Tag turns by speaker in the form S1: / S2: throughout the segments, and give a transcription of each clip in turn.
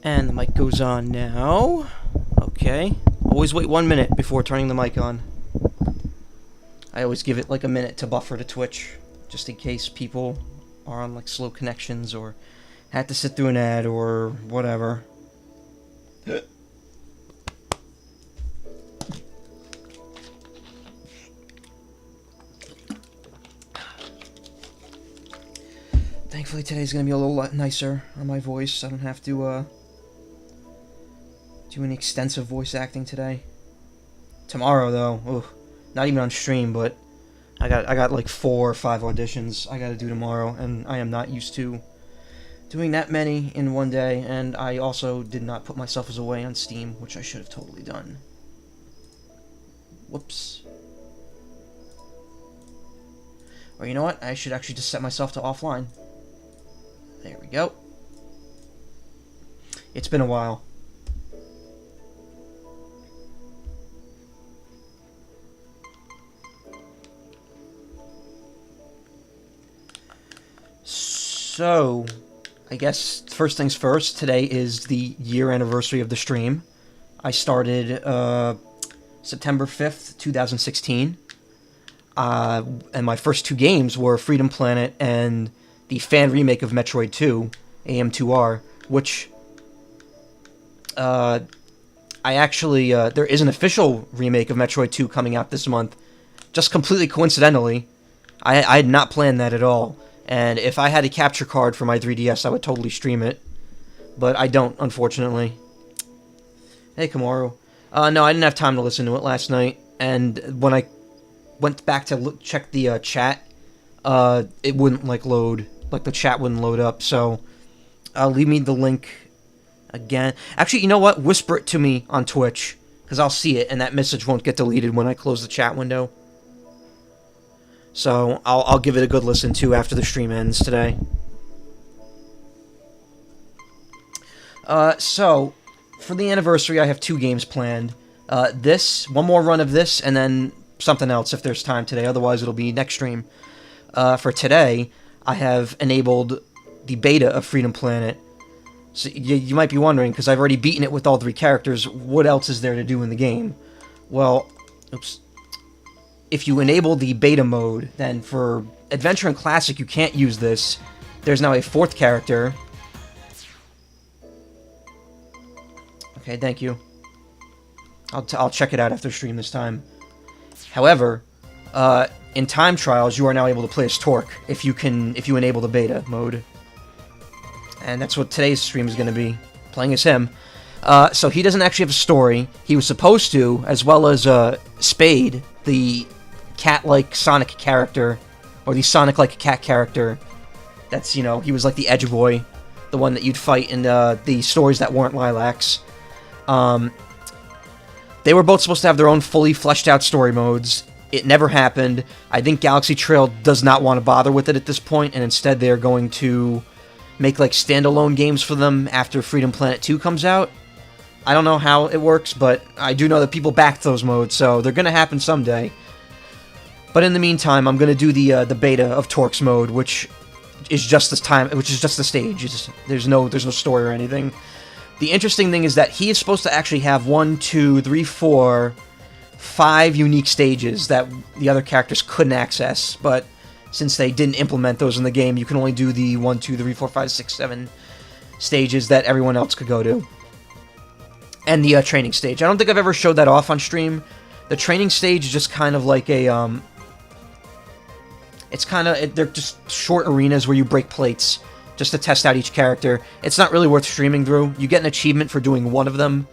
S1: And the mic goes on now. Okay. Always wait 1 minute before turning the mic on. I always give it like a minute to buffer to Twitch, just in case people are on like slow connections or had to sit through an ad or whatever. Thankfully today's gonna be a little nicer on my voice. I don't have to do any extensive voice acting today. Tomorrow though, ugh, not even on stream, but I got like 4 or 5 auditions I gotta do tomorrow, and I am not used to doing that many in one day, and I also did not put myself as away on Steam, which I should have totally done. Whoops. Or you know what? I should actually just set myself to offline. There we go. It's been a while. So, I guess first things first, today is the year anniversary of the stream. I started September 5th, 2016. And my first 2 games were Freedom Planet and the fan remake of Metroid 2, AM2R, which I actually, there is an official remake of Metroid 2 coming out this month, just completely coincidentally. I had not planned that at all, and if I had a capture card for my 3DS, I would totally stream it, but I don't, unfortunately. Hey, Kamaru. No, I didn't have time to listen to it last night, and when I went back to check the chat, it wouldn't, like, load. Like, the chat wouldn't load up, so leave me the link again. Actually, you know what? Whisper it to me on Twitch, because I'll see it, and that message won't get deleted when I close the chat window. So, I'll give it a good listen, too, after the stream ends today. So, for the anniversary, I have 2 games planned. One more run of this, and then something else if there's time today. Otherwise, it'll be next stream. For today, I have enabled the beta of Freedom Planet. So you might be wondering, because I've already beaten it with all 3 characters, what else is there to do in the game? Well, if you enable the beta mode, then for Adventure and Classic, you can't use this. There's now a 4th character. Okay, thank you. I'll check it out after stream this time. However, in time trials, you are now able to play as Torque if you enable the beta mode, and that's what today's stream is going to be, playing as him. So he doesn't actually have a story. He was supposed to, as well as Spade, the cat-like Sonic character, or the Sonic-like cat character. That's, he was like the Edge Boy, the one that you'd fight in the stories that weren't Lilacs. They were both supposed to have their own fully fleshed out story modes. It never happened. I think Galaxy Trail does not want to bother with it at this point, and instead they're going to make like standalone games for them after Freedom Planet 2 comes out. I don't know how it works, but I do know that people backed those modes, so they're going to happen someday. But in the meantime, I'm going to do the beta of Torque's mode, which is just the stage. There's no story or anything. The interesting thing is that he is supposed to actually have 1, 2, 3, 4, 5 unique stages that the other characters couldn't access, but since they didn't implement those in the game, you can only do the 1, 2, 3, 4, 5, 6, 7 stages that everyone else could go to. And the training stage. I don't think I've ever showed that off on stream. The training stage is just kind of like a, they're just short arenas where you break plates, just to test out each character. It's not really worth streaming through. You get an achievement for doing one of them,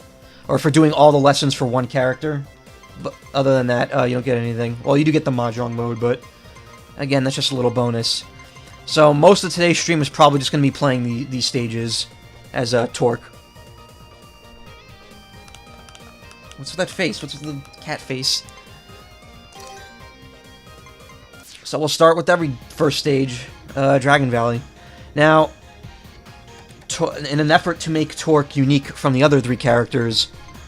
S1: or for doing all the lessons for one character. But other than that, you don't get anything. Well, you do get the Mahjong mode, but again, that's just a little bonus. So most of today's stream is probably just going to be playing these stages as Torque. What's with that face? What's with the cat face? So we'll start with every first stage, Dragon Valley. Now, in an effort to make Torque unique from the other 3 characters,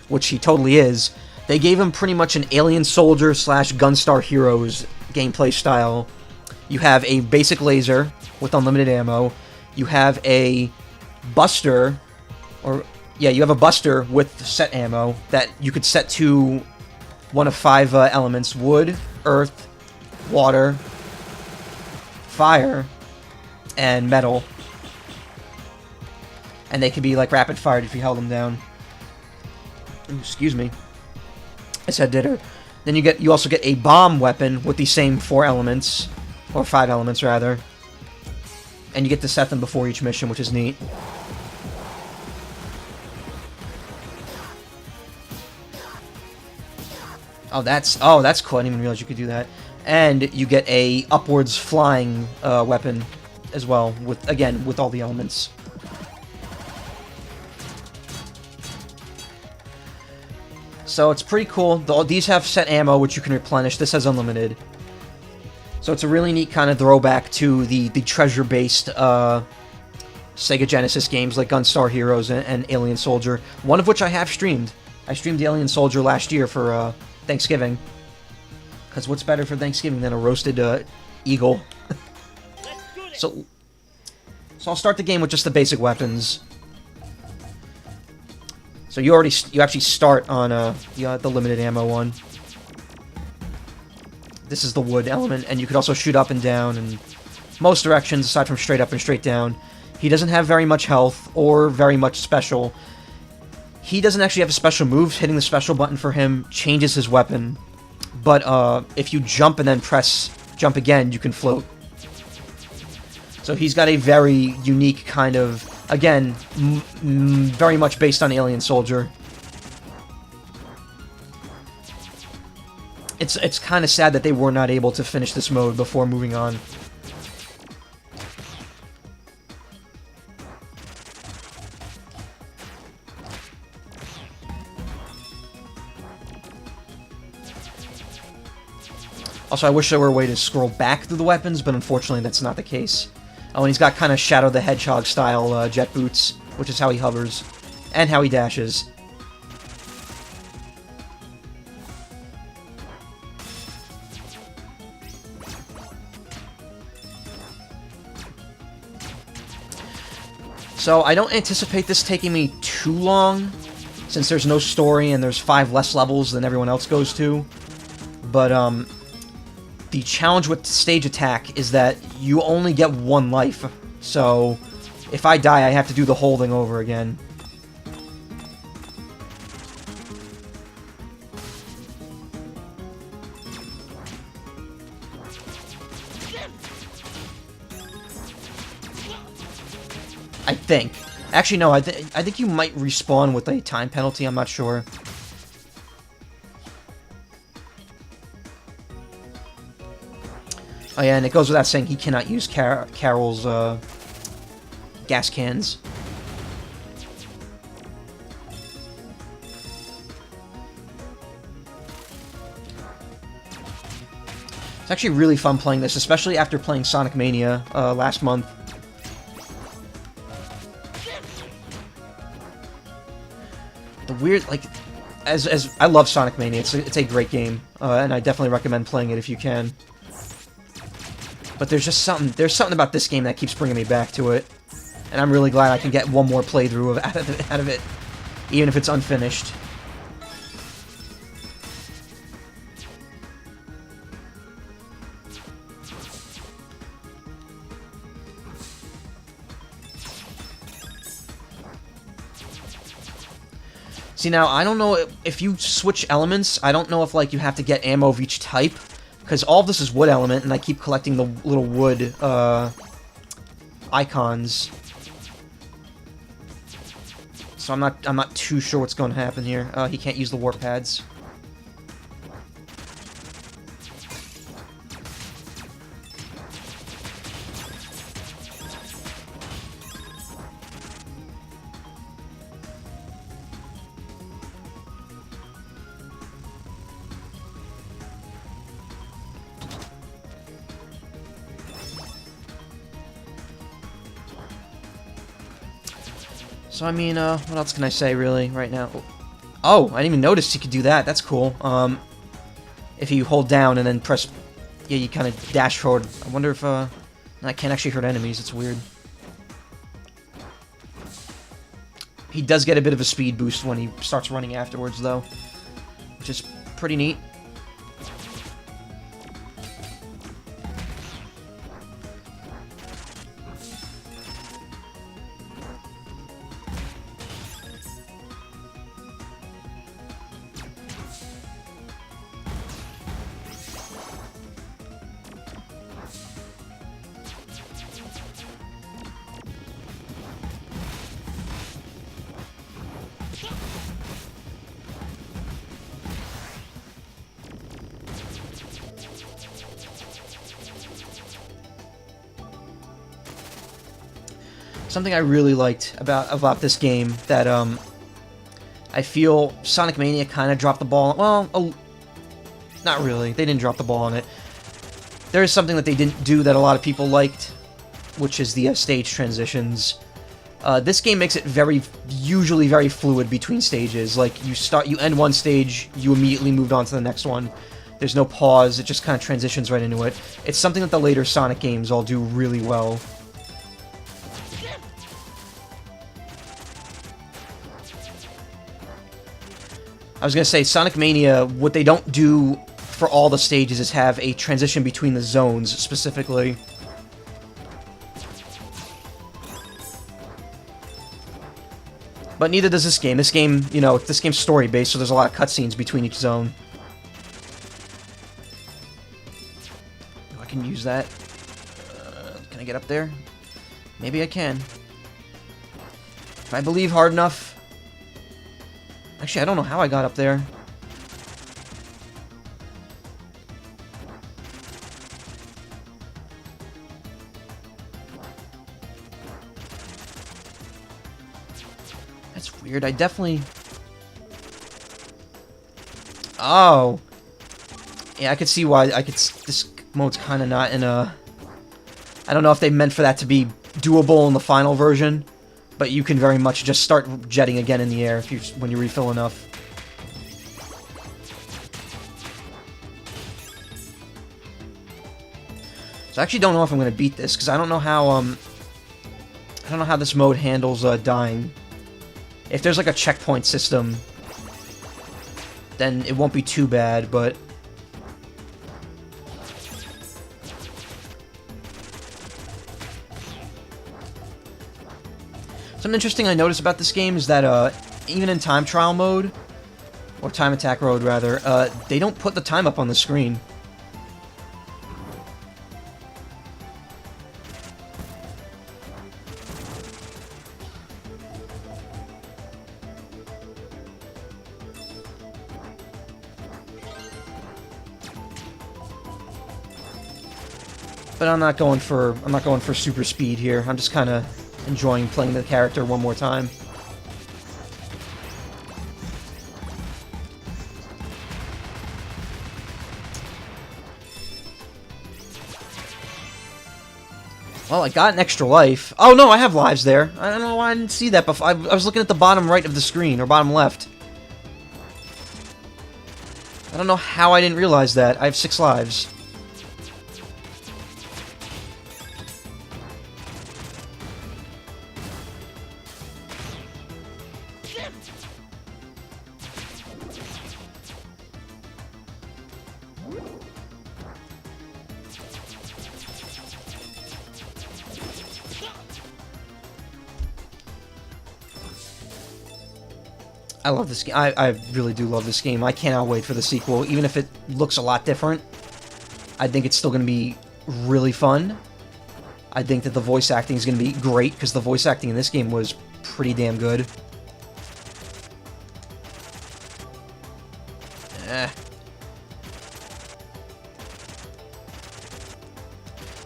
S1: which he totally is, they gave him pretty much an Alien Soldier / Gunstar Heroes gameplay style. You have a basic laser with unlimited ammo. You have a Buster, Or, yeah, you have a buster with set ammo that you could set to one of 5 elements: wood, earth, water, fire, and metal. And they can be like rapid fired if you held them down. Ooh, excuse me. I said ditter. Then you also get a bomb weapon with the same 4 elements, or 5 elements rather. And you get to set them before each mission, which is neat. Oh, that's cool. I didn't even realize you could do that. And you get a upwards flying weapon as well, with all the elements. So it's pretty cool. These have set ammo, which you can replenish. This has unlimited. So it's a really neat kind of throwback to the treasure-based Sega Genesis games like Gunstar Heroes and Alien Soldier, one of which I have streamed. I streamed Alien Soldier last year for Thanksgiving. Because what's better for Thanksgiving than a roasted eagle? So I'll start the game with just the basic weapons. So you actually start on the limited ammo one. This is the wood element, and you could also shoot up and down in most directions aside from straight up and straight down. He doesn't have very much health or very much special. He doesn't actually have a special move. Hitting the special button for him changes his weapon. But if you jump and then press jump again, you can float. So he's got a very unique kind of, again, very much based on Alien Soldier. It's kind of sad that they were not able to finish this mode before moving on. Also, I wish there were a way to scroll back through the weapons, but unfortunately that's not the case. Oh, and he's got kind of Shadow the Hedgehog style jet boots, which is how he hovers, and how he dashes. So I don't anticipate this taking me too long, since there's no story and there's 5 less levels than everyone else goes to. But the challenge with stage attack is that you only get 1 life. So if I die, I have to do the whole thing over again. I think. Actually, no, I think you might respawn with a time penalty, I'm not sure. Oh yeah, and it goes without saying he cannot use Carol's gas cans. It's actually really fun playing this, especially after playing Sonic Mania last month. The weird, like, as I love Sonic Mania, it's a great game, and I definitely recommend playing it if you can. But there's something about this game that keeps bringing me back to it, and I'm really glad I can get one more playthrough out of it, even if it's unfinished. See, now, I don't know if you switch elements, I don't know if, like, you have to get ammo of each type, because all of this is wood element, and I keep collecting the little wood, icons. So I'm not too sure what's going to happen here. He can't use the warp pads. So, I mean, what else can I say, really, right now? Oh, I didn't even notice you could do that. That's cool. If you hold down and then press... Yeah, you kind of dash forward. I wonder if, I can't actually hurt enemies. It's weird. He does get a bit of a speed boost when he starts running afterwards, though, which is pretty neat. Something I really liked about this game that I feel Sonic Mania kind of dropped the ball. Well, not really. They didn't drop the ball on it. There is something that they didn't do that a lot of people liked, which is the stage transitions. This game makes it usually very fluid between stages. Like, you end one stage, you immediately moved on to the next one. There's no pause, it just kind of transitions right into it. It's something that the later Sonic games all do really well. I was going to say, Sonic Mania, what they don't do for all the stages is have a transition between the zones, specifically. But neither does this game. This game, you know, this game's story-based, so there's a lot of cutscenes between each zone. Oh, I can use that. Can I get up there? Maybe I can. If I believe hard enough... Actually, I don't know how I got up there. That's weird. I definitely... Oh! Yeah, I could see why. This mode's kind of not in a... I don't know if they meant for that to be doable in the final version. But you can very much just start jetting again in the air when you refill enough. So I actually don't know if I'm going to beat this because I don't know how this mode handles dying. If there's like a checkpoint system, then it won't be too bad, but something interesting I noticed about this game is that even in time trial mode, or time attack mode rather, they don't put the time up on the screen. But I'm not going for super speed here. I'm just kind of enjoying playing the character one more time. Well, I got an extra life. Oh no, I have lives there. I don't know why I didn't see that before. I was looking at the bottom right of the screen, or bottom left. I don't know how I didn't realize that. I have 6 lives. I love this game. I really do love this game. I cannot wait for the sequel. Even if it looks a lot different, I think it's still going to be really fun. I think that the voice acting is going to be great, because the voice acting in this game was pretty damn good.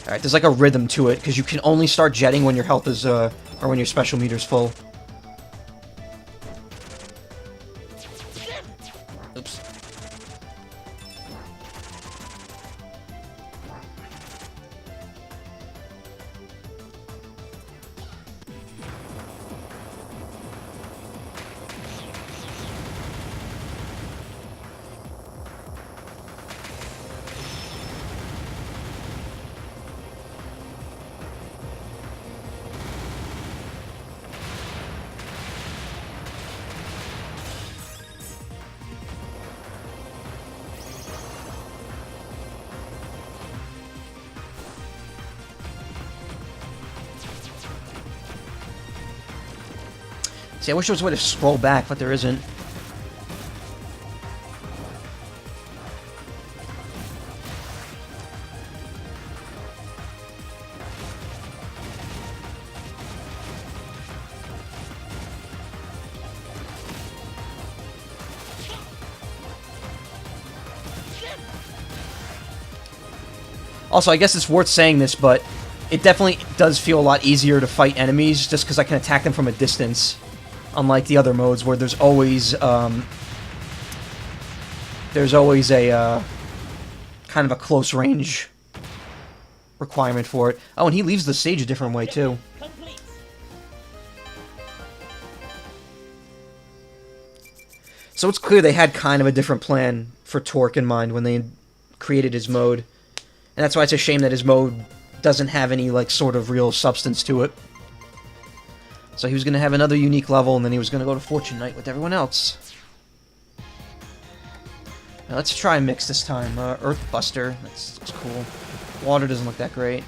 S1: Alright, there's like a rhythm to it, because you can only start jetting when your health is, or when your special meter's full. Oops. See, I wish there was a way to scroll back, but there isn't. Also, I guess it's worth saying this, but it definitely does feel a lot easier to fight enemies just because I can attack them from a distance. Unlike the other modes where there's always a kind of a close range requirement for it. Oh, and he leaves the stage a different way too. So it's clear they had kind of a different plan for Torque in mind when they created his mode. And that's why it's a shame that his mode doesn't have any, like, sort of real substance to it. So he was going to have another unique level, and then he was going to go to Fortune Knight with everyone else. Now let's try a mix this time. Earth Buster. That's cool. Water doesn't look that great.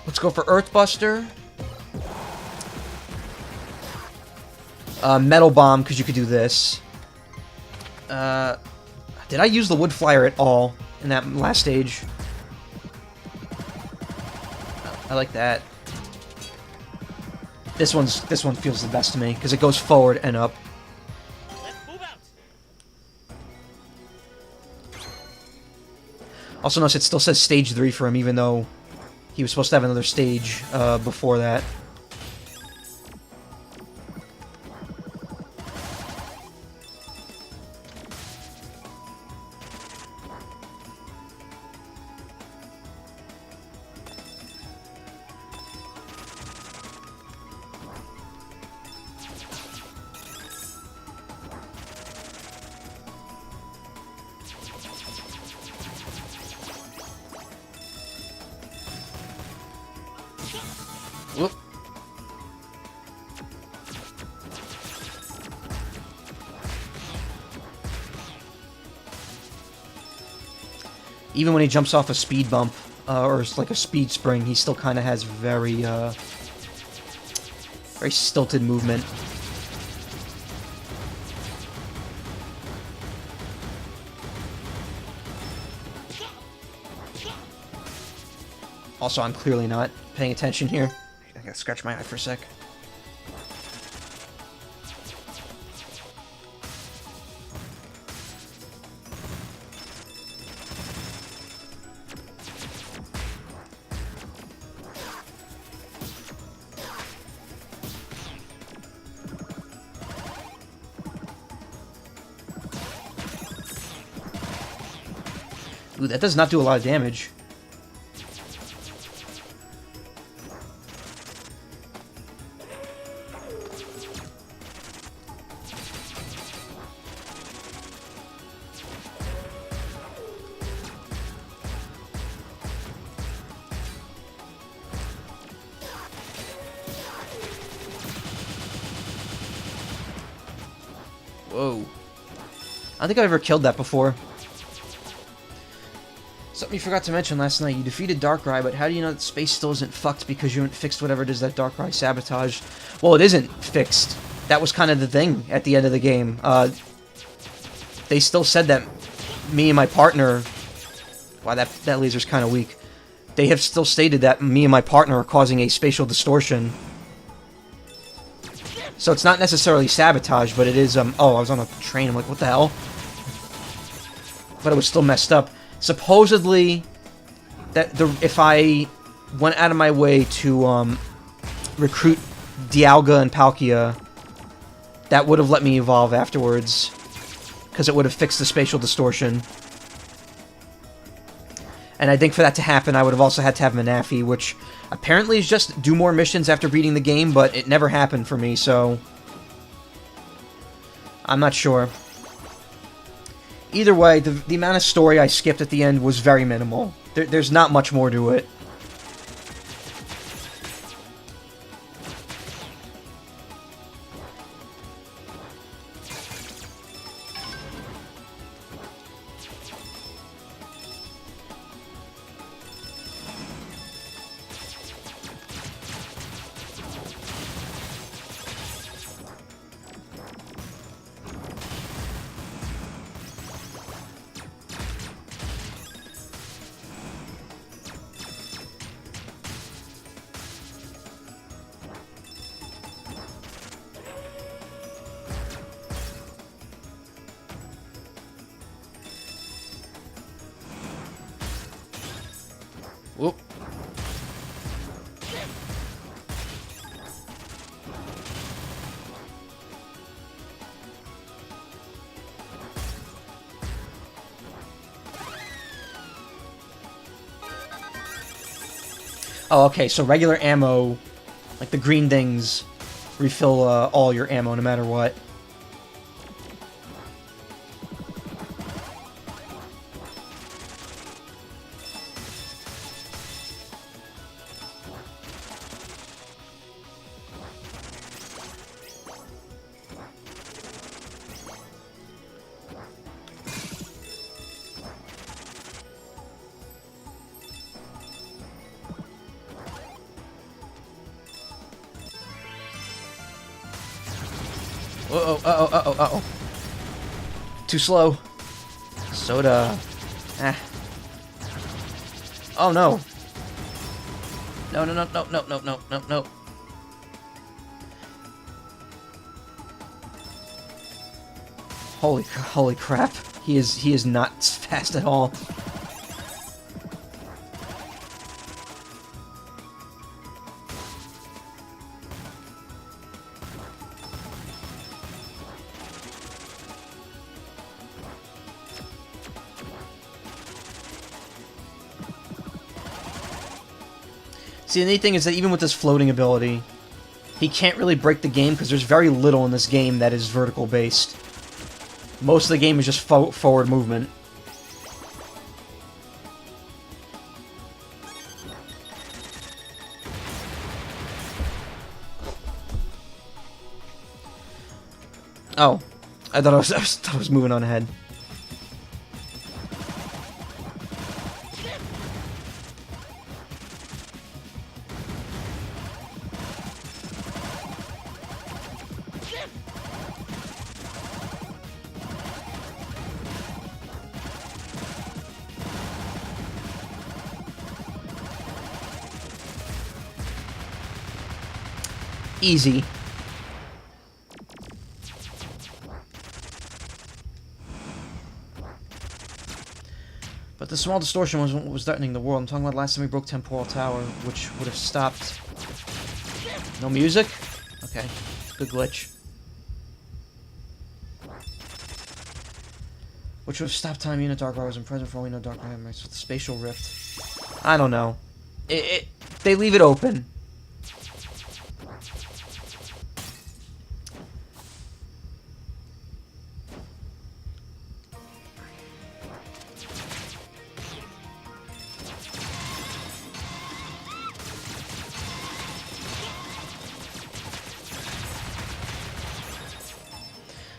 S1: Let's go for Earth Buster. Metal Bomb, because you could do this. Did I use the Wood Flyer at all in that last stage? I like that. This one feels the best to me because it goes forward and up. Also notice it still says stage 3 for him, even though he was supposed to have another stage before that. Whoop. Even when he jumps off a speed bump, or like a speed spring, he still kind of has very stilted movement. Also, I'm clearly not paying attention here. I gotta scratch my eye for a sec. Ooh, that does not do a lot of damage. Whoa. I don't think I've ever killed that before. Something you forgot to mention last night. You defeated Darkrai, but how do you know that space still isn't fucked because you haven't fixed whatever it is that Darkrai sabotaged? Well, it isn't fixed. That was kind of the thing at the end of the game. They still said that me and my partner... Wow, that laser's kind of weak. They have still stated that me and my partner are causing a spatial distortion. So it's not necessarily sabotage, but it is, oh, I was on a train, I'm like, what the hell? But it was still messed up. Supposedly, if I went out of my way to, recruit Dialga and Palkia, that would have let me evolve afterwards. Because it would have fixed the spatial distortion. And I think for that to happen, I would have also had to have Manaphy, which apparently is just do more missions after beating the game, but it never happened for me, so... I'm not sure. Either way, the amount of story I skipped at the end was very minimal. There's not much more to it. Whoop. Oh, okay, so regular ammo, like the green things, refill all your ammo no matter what. Uh-oh, uh-oh, uh-oh, uh-oh. Too slow. Soda. Ah. Oh, no. No, no, no, no, no, no, no, no, no. Holy crap. He is not fast at all. See, the neat thing is that even with this floating ability, he can't really break the game because there's very little in this game that is vertical based. Most of the game is just forward movement. Oh, I thought I was moving on ahead. Easy. But the small distortion was what was threatening the world. I'm talking about last time we broke Temporal Tower, which would have stopped... No music? Okay. Good glitch. Which would have stopped time unit Dark Ride was present for all we know Dark Ride with the spatial rift. I don't know. They leave it open.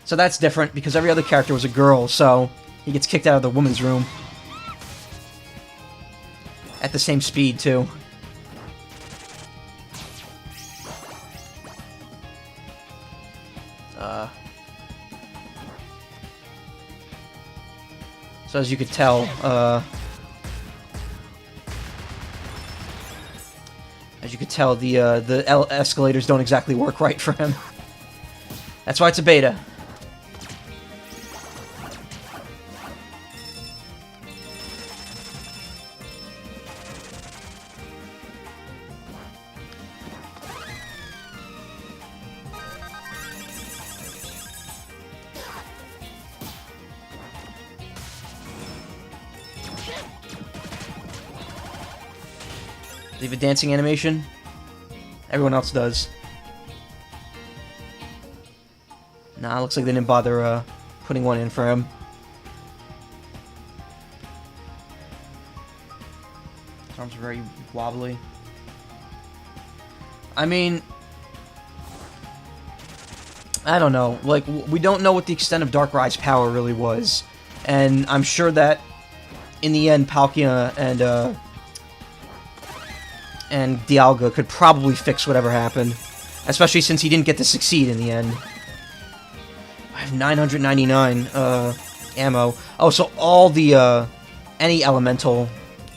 S1: So that's different, because every other character was a girl, so he gets kicked out of the women's room. At the same speed, too. So as you could tell, the escalators don't exactly work right for him. That's why it's a beta. Leave a dancing animation? Everyone else does. Nah, looks like they didn't bother putting one in for him. His arms are very wobbly. I mean... I don't know. Like, we don't know what the extent of Darkrai's power really was. And I'm sure that, in the end, Palkia and Dialga could probably fix whatever happened. Especially since he didn't get to succeed in the end. I have 999 ammo. Oh, so all the any elemental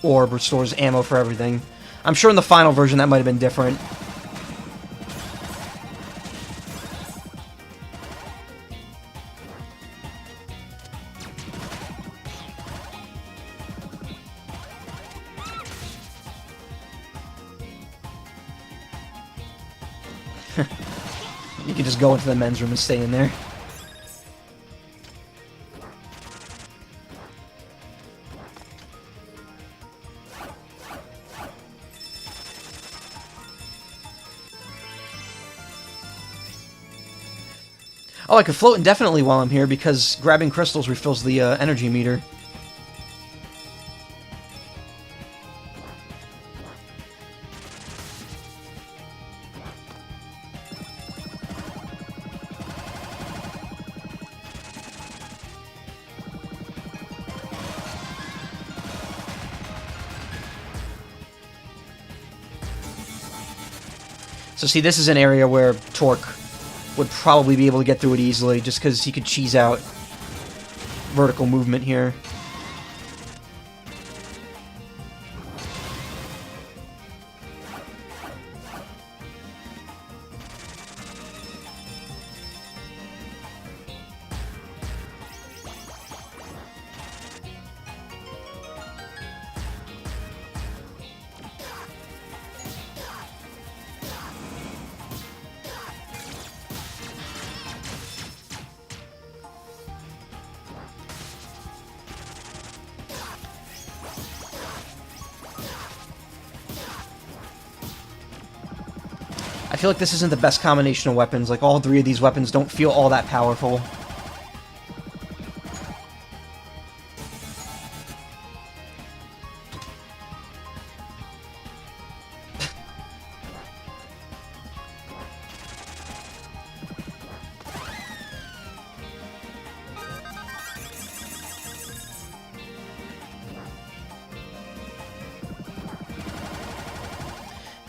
S1: orb restores ammo for everything. I'm sure in the final version that might have been different. You can just go into the men's room and stay in there. Oh, I could float indefinitely while I'm here because grabbing crystals refills the energy meter. So see, this is an area where Torque would probably be able to get through it easily, just because he could cheese out vertical movement here. I feel like this isn't the best combination of weapons. Like, all three of these weapons don't feel all that powerful.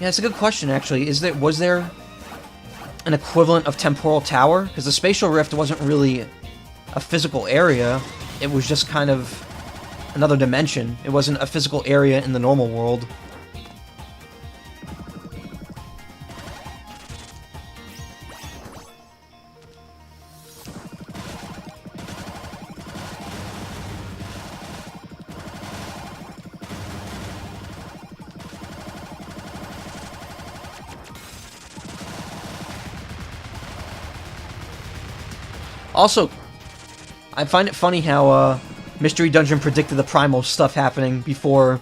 S1: Yeah, it's a good question, actually. Was there an equivalent of Temporal Tower? Because the Spatial Rift wasn't really a physical area. It was just kind of another dimension. It wasn't a physical area in the normal world. Also, I find it funny how Mystery Dungeon predicted the Primal stuff happening before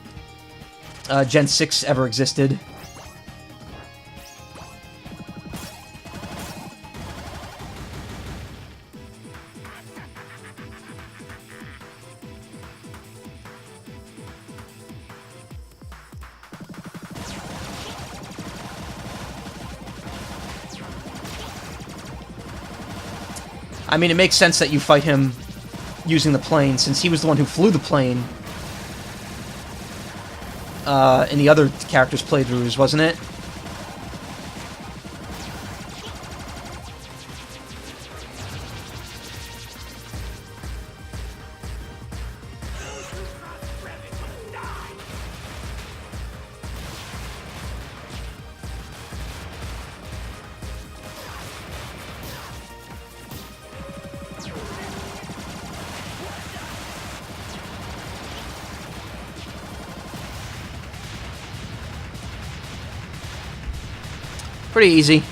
S1: Gen 6 ever existed. I mean, it makes sense that you fight him using the plane, since he was the one who flew the plane in the other characters' playthroughs, wasn't it? Pretty easy.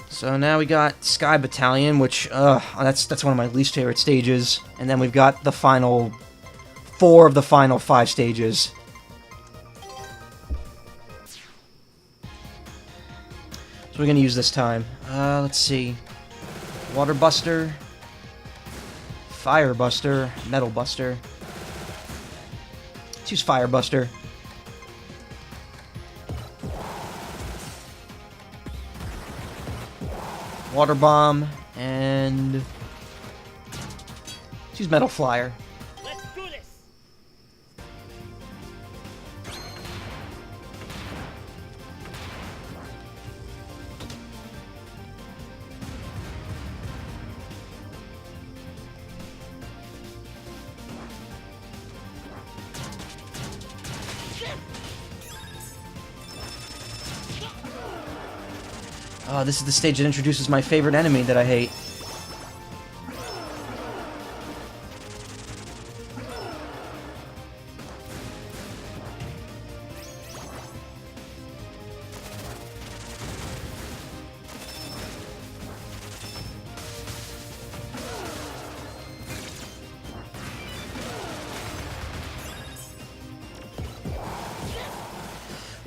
S1: So now we got Sky Battalion, which, that's one of my least favorite stages. And then we've got the final 4 of the final 5 stages. So we're gonna use this time. Let's see. Water Buster, Fire Buster, Metal Buster. Let's use Fire Buster. Water Bomb, and let's use Metal Flyer.
S2: Let's do this.
S1: This is the stage that introduces my favorite enemy that I hate.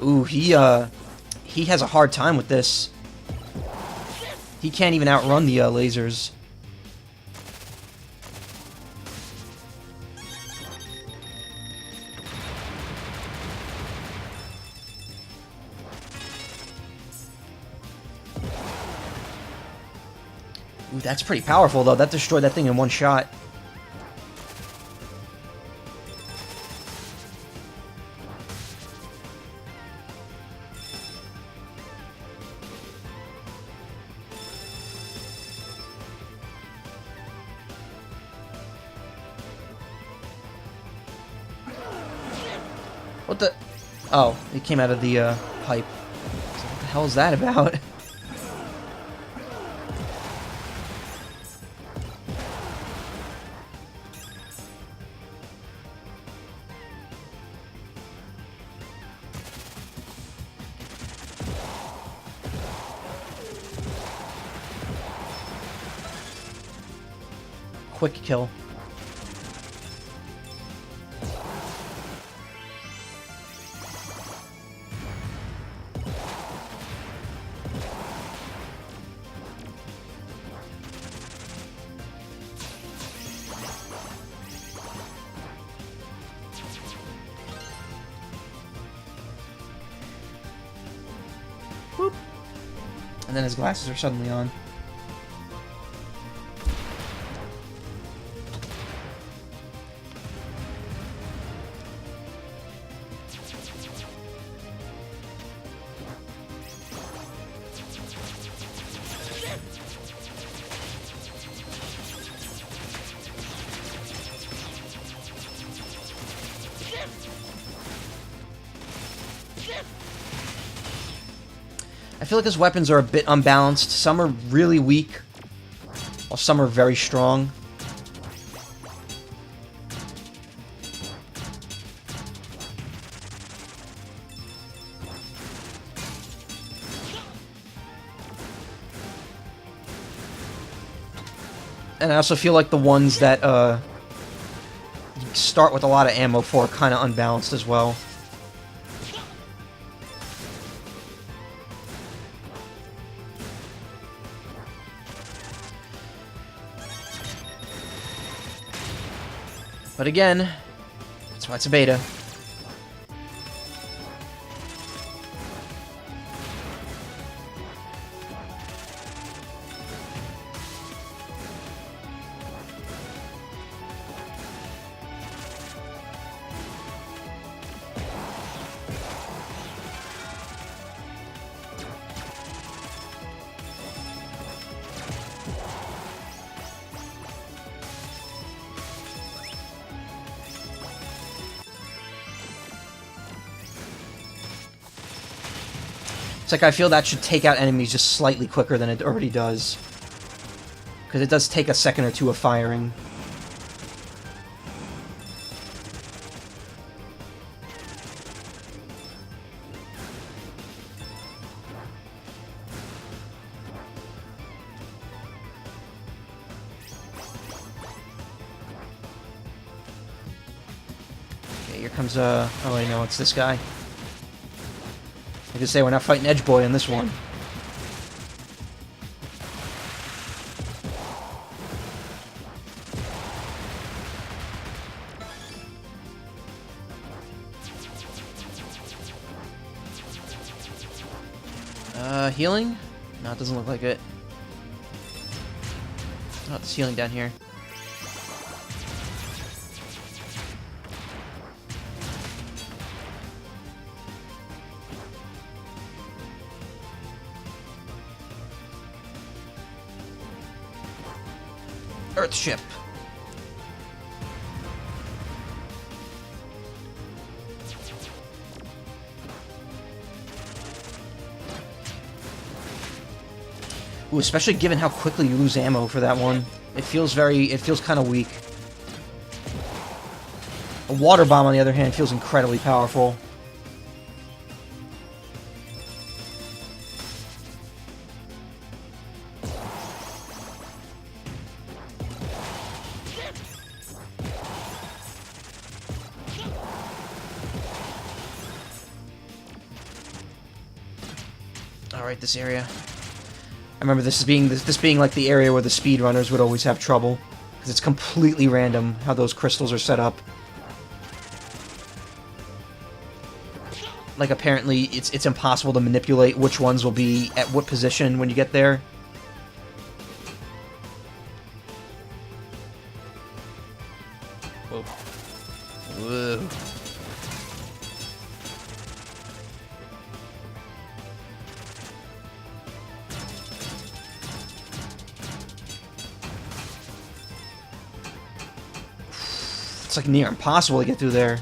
S1: Ooh, he has a hard time with this. He can't even outrun the lasers. Ooh, that's pretty powerful, though. That destroyed that thing in one shot. What the? Oh, it came out of the pipe. What the hell is that about? Quick kill. Whoop. And then his glasses are suddenly on. I feel like his weapons are a bit unbalanced. Some are really weak, while some are very strong. And I also feel like the ones that you start with a lot of ammo for are kind of unbalanced as well. But again, that's why it's a beta. It's like I feel that should take out enemies just slightly quicker than it already does. Because it does take a second or two of firing. Okay, here comes oh wait, no, it's this guy. I could say we're not fighting Edge Boy on this one. Healing? No, it doesn't look like it. Oh, it's healing down here. Earthship. Ooh, especially given how quickly you lose ammo for that one. It feels kind of weak. A water bomb, on the other hand, feels incredibly powerful. Alright, this area. I remember this being like the area where the speedrunners would always have trouble. Because it's completely random how those crystals are set up. Like, apparently, it's impossible to manipulate which ones will be at what position when you get there. Whoa. Whoa. It's like near impossible to get through there.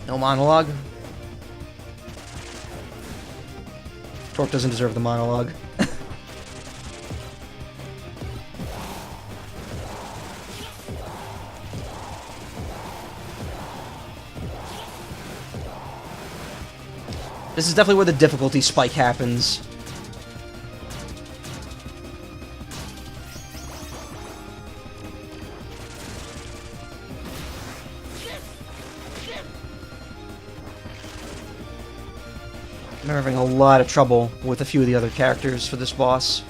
S1: No monologue? Torque doesn't deserve the monologue. This is definitely where the difficulty spike happens. I'm having a lot of trouble with a few of the other characters for this boss.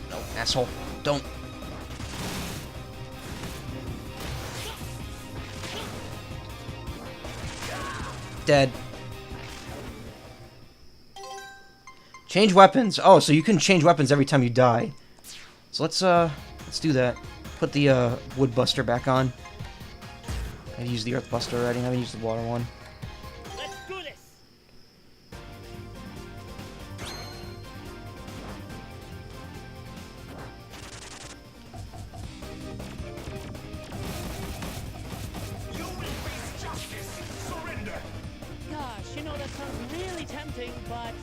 S1: No, asshole. Don't. Dead. Change weapons. Oh, so you can change weapons every time you die. So let's do that. Put the wood buster back on. I used the earth buster already. I haven't used the water one.
S2: Let's do this.
S3: You will face justice. Surrender.
S2: Gosh, you know that sounds really tempting, but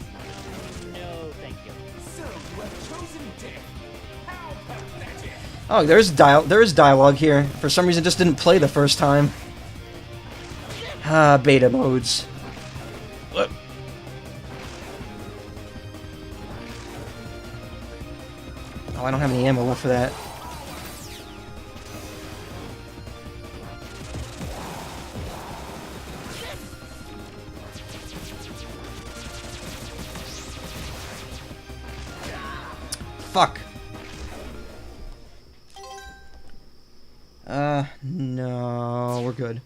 S2: no, thank you.
S3: So you have chosen death. How pathetic.
S1: Oh, there is dialogue here. For some reason, it just didn't play the first time. Ah, beta modes. What? Oh, I don't have any ammo left for that. Fuck. No, we're good.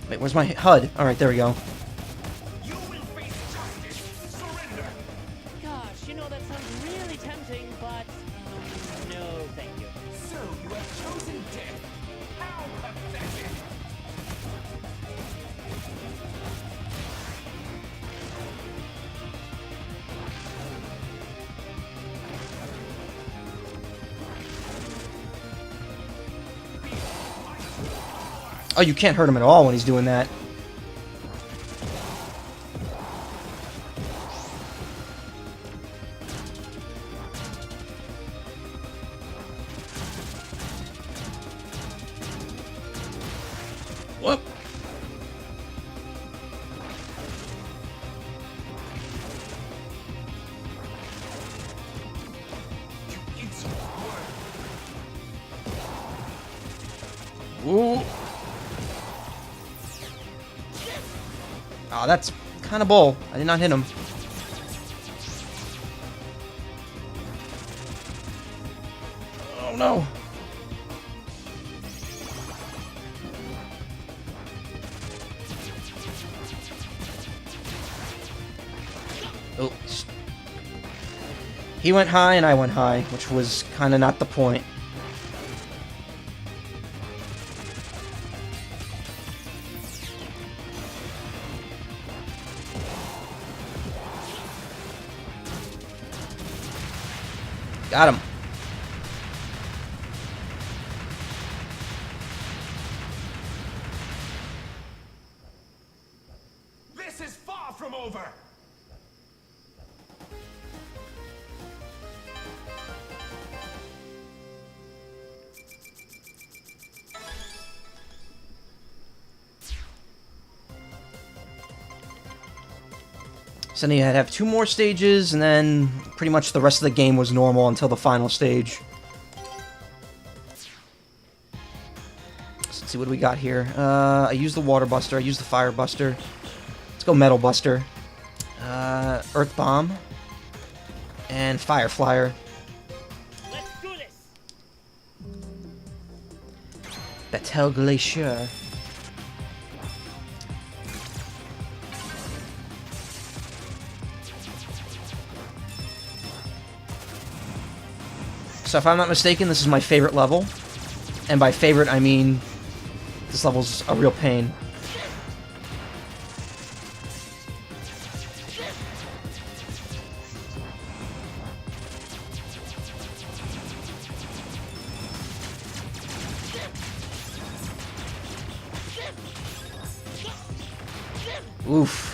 S1: Wait, where's my HUD? Alright, there we go.
S3: You will face justice. Surrender.
S2: Gosh, you know that sounds really tempting, but no, thank you.
S3: So you have chosen death. How pathetic.
S1: Oh, you can't hurt him at all when he's doing that. Whoop. Ooh. Oh, that's kind of bull. I did not hit him. Oh no. Oh. He went high and I went high, which was kind of not the point. Got him.
S3: This is far from over.
S1: So then you had to have 2 more stages, and then pretty much the rest of the game was normal until the final stage. So let's see what do we got here. I used the Water Buster, I used the Fire Buster. Let's go Metal Buster. Earth Bomb. And Fire Flyer.
S2: Let's do this.
S1: Battle Glacier. So if I'm not mistaken, this is my favorite level. And by favorite, I mean this level's a real pain. Oof.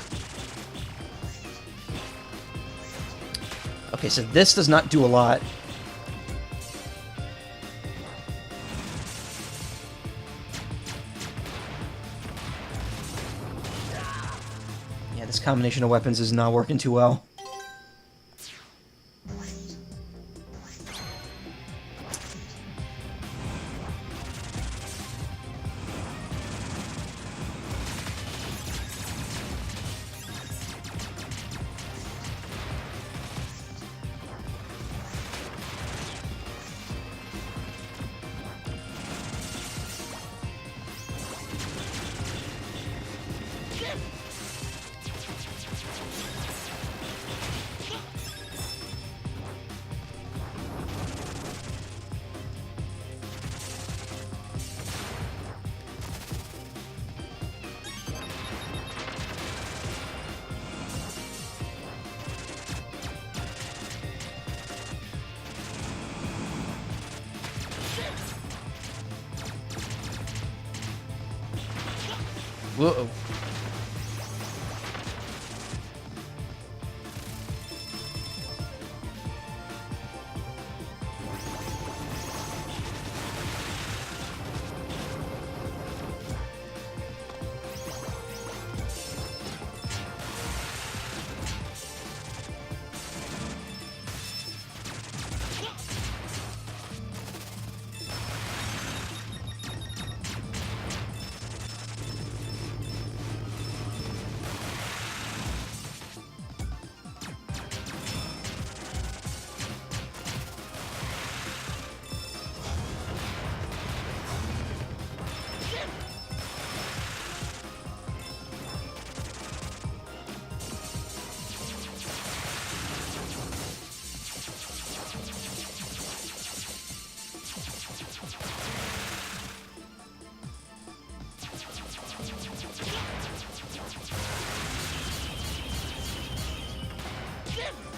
S1: Okay, so this does not do a lot. Yeah, this combination of weapons is not working too well. Whoa.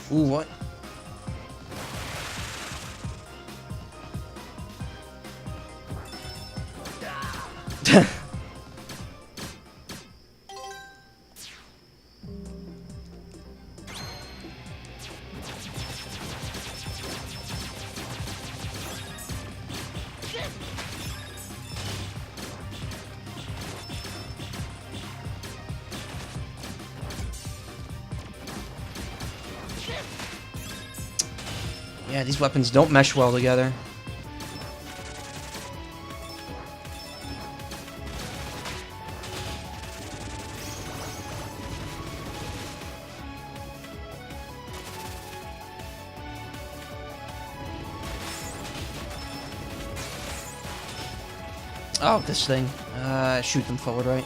S1: Ooh, what? Yeah, these weapons don't mesh well together. Oh, this thing. Shoot them forward, right?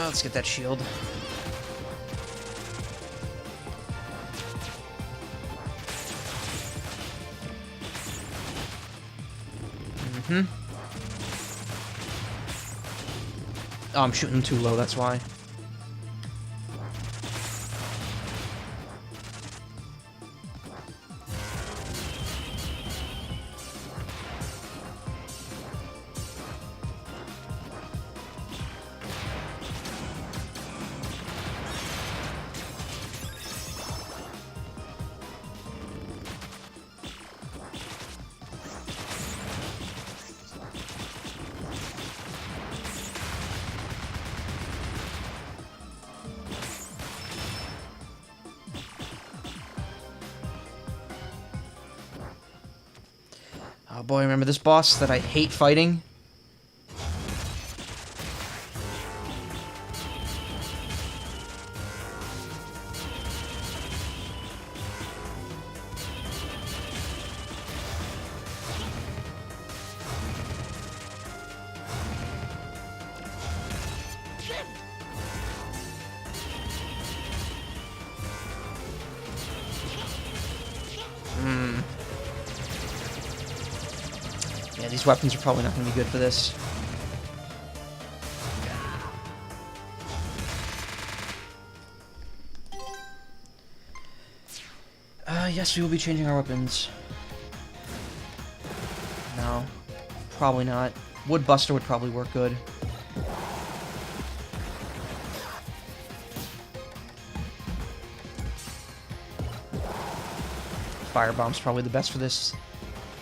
S1: Let's get that shield. Oh, I'm shooting too low, that's why. Oh boy, remember this boss that I hate fighting? Yeah, these weapons are probably not going to be good for this. Yes, we will be changing our weapons. No, probably not. Wood Buster would probably work good. Firebomb's probably the best for this.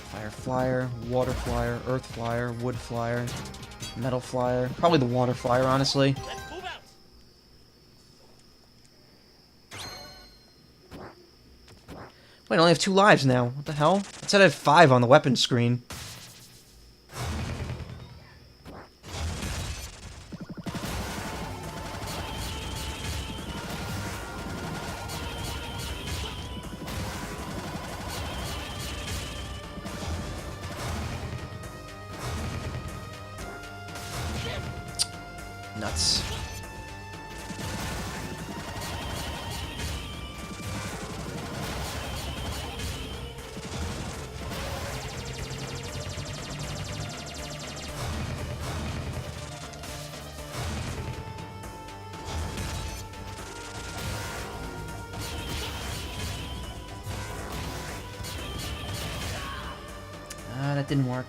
S1: Fire Flyer, Water Flyer, Earth Flyer, Wood Flyer, Metal Flyer. Probably the Water Flyer, honestly.
S2: Let's move out.
S1: Wait, I only have 2 lives now. What the hell? It said I had 5 on the weapon screen. Nuts. That didn't work.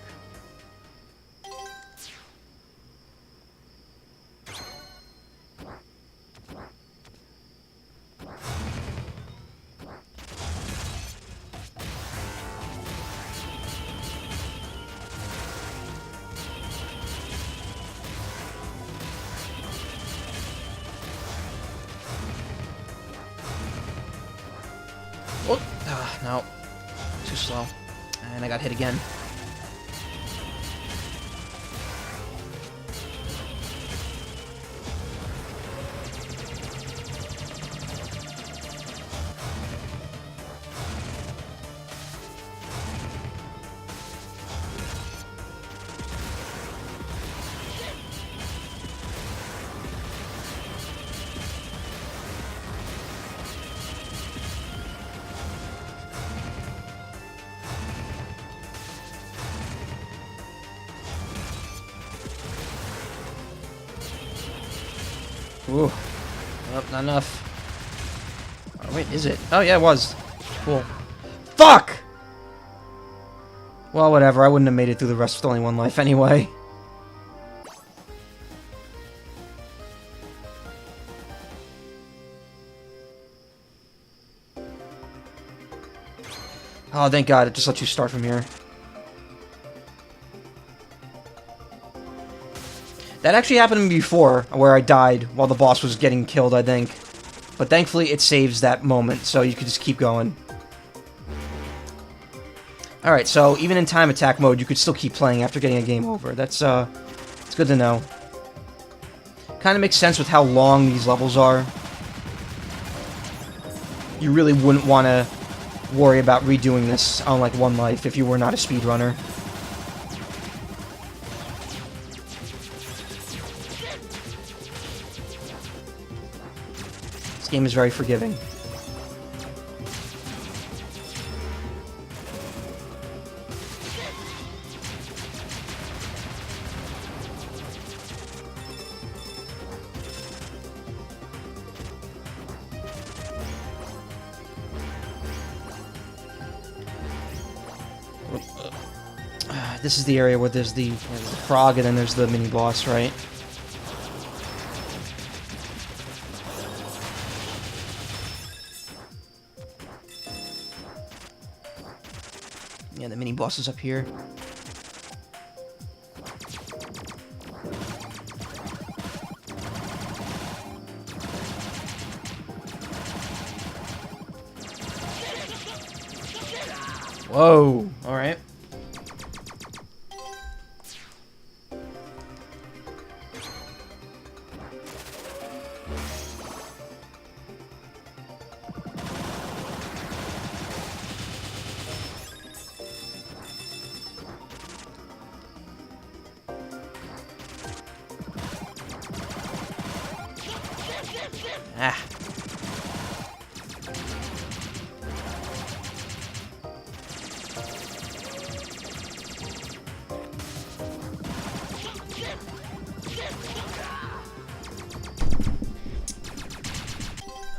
S1: Oh, no. Too slow. And I got hit again. Ooh. Oh, not enough. Oh, wait, is it? Oh, yeah, it was. Cool. Fuck! Well, whatever. I wouldn't have made it through the rest with only one life anyway. Oh, thank God. It just lets you start from here. That actually happened to me before, where I died while the boss was getting killed, I think. But thankfully, it saves that moment, so you can just keep going. Alright, so even in time attack mode, you could still keep playing after getting a game over. It's good to know. Kind of makes sense with how long these levels are. You really wouldn't want to worry about redoing this on, like, one life if you were not a speedrunner. This game is very forgiving. This is the area where there's the frog and then there's the mini-boss, right? Yeah, the mini-boss is up here. Whoa! Alright. Ah.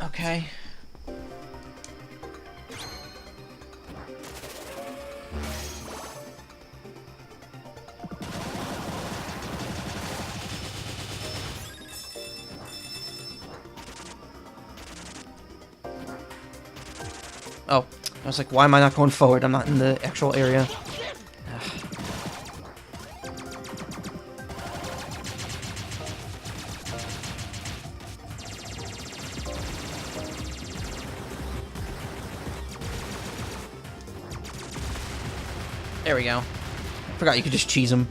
S1: Okay. Oh, I was like, why am I not going forward? I'm not in the actual area. There we go. Forgot you could just cheese him.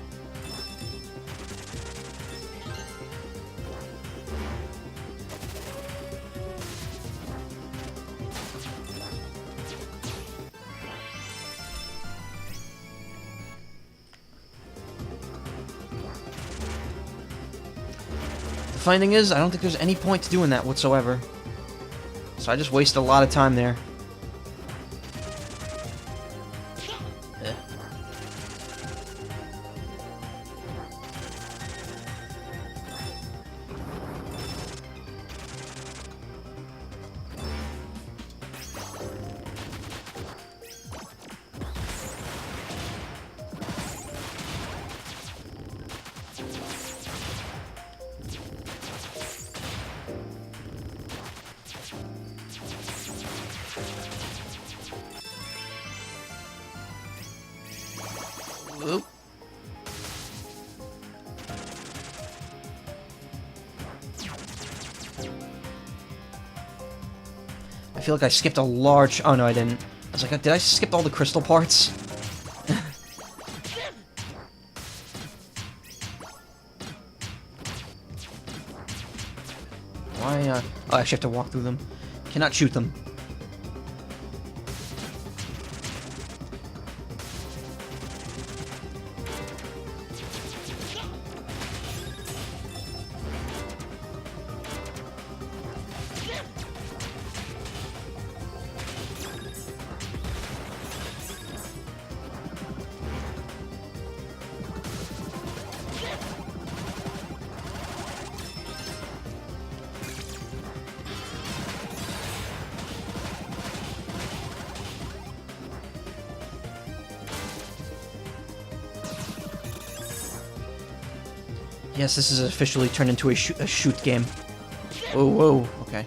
S1: The funny thing is, I don't think there's any point to doing that whatsoever. So I just wasted a lot of time there. Eh. Oop. I feel like I skipped a large... Oh, no, I didn't. I was like, did I skip all the crystal parts? Why, Oh, I actually have to walk through them. Cannot shoot them. Yes, this is officially turned into a shoot game. Whoa, whoa, okay.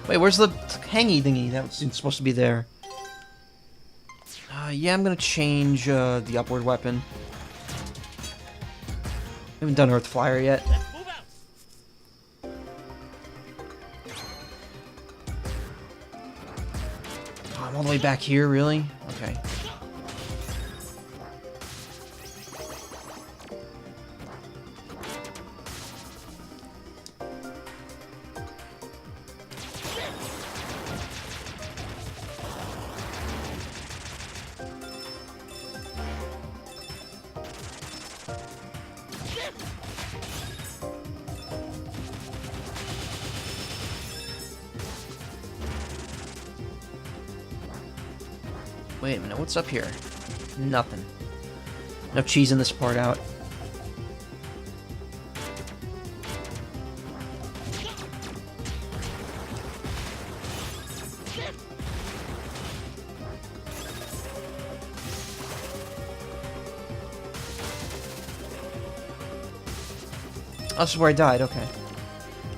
S1: Wait, where's the hangy thingy that was supposed to be there? Yeah, I'm gonna change the upward weapon. Haven't done Earth Flyer yet.
S2: Let's move out.
S1: Oh, I'm all the way back here, really? Okay. Wait a minute, what's up here? Nothing. No cheese in this part out. Oh, this is where I died, okay.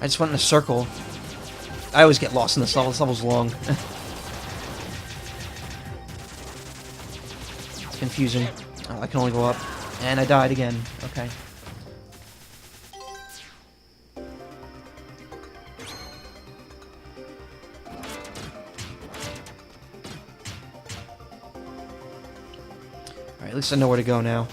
S1: I just went in a circle. I always get lost in this level. This level's long. It's confusing. Oh, I can only go up. And I died again. Okay. Alright, at least I know where to go now.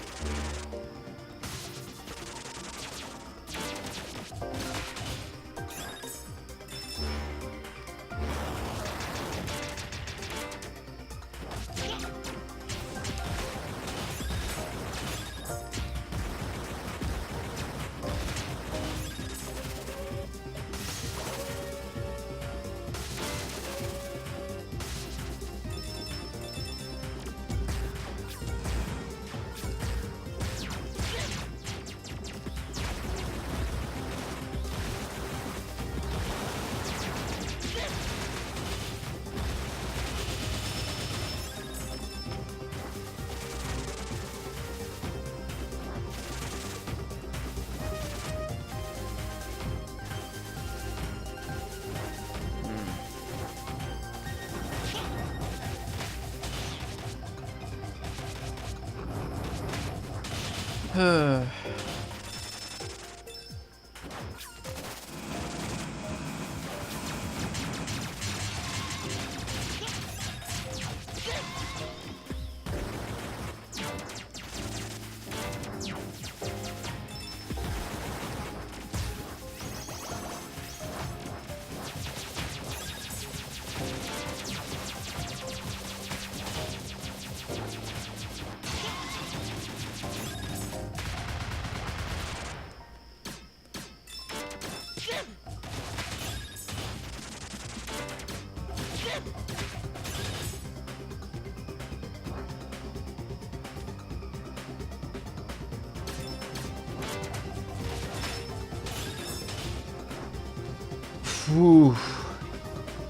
S1: Whew.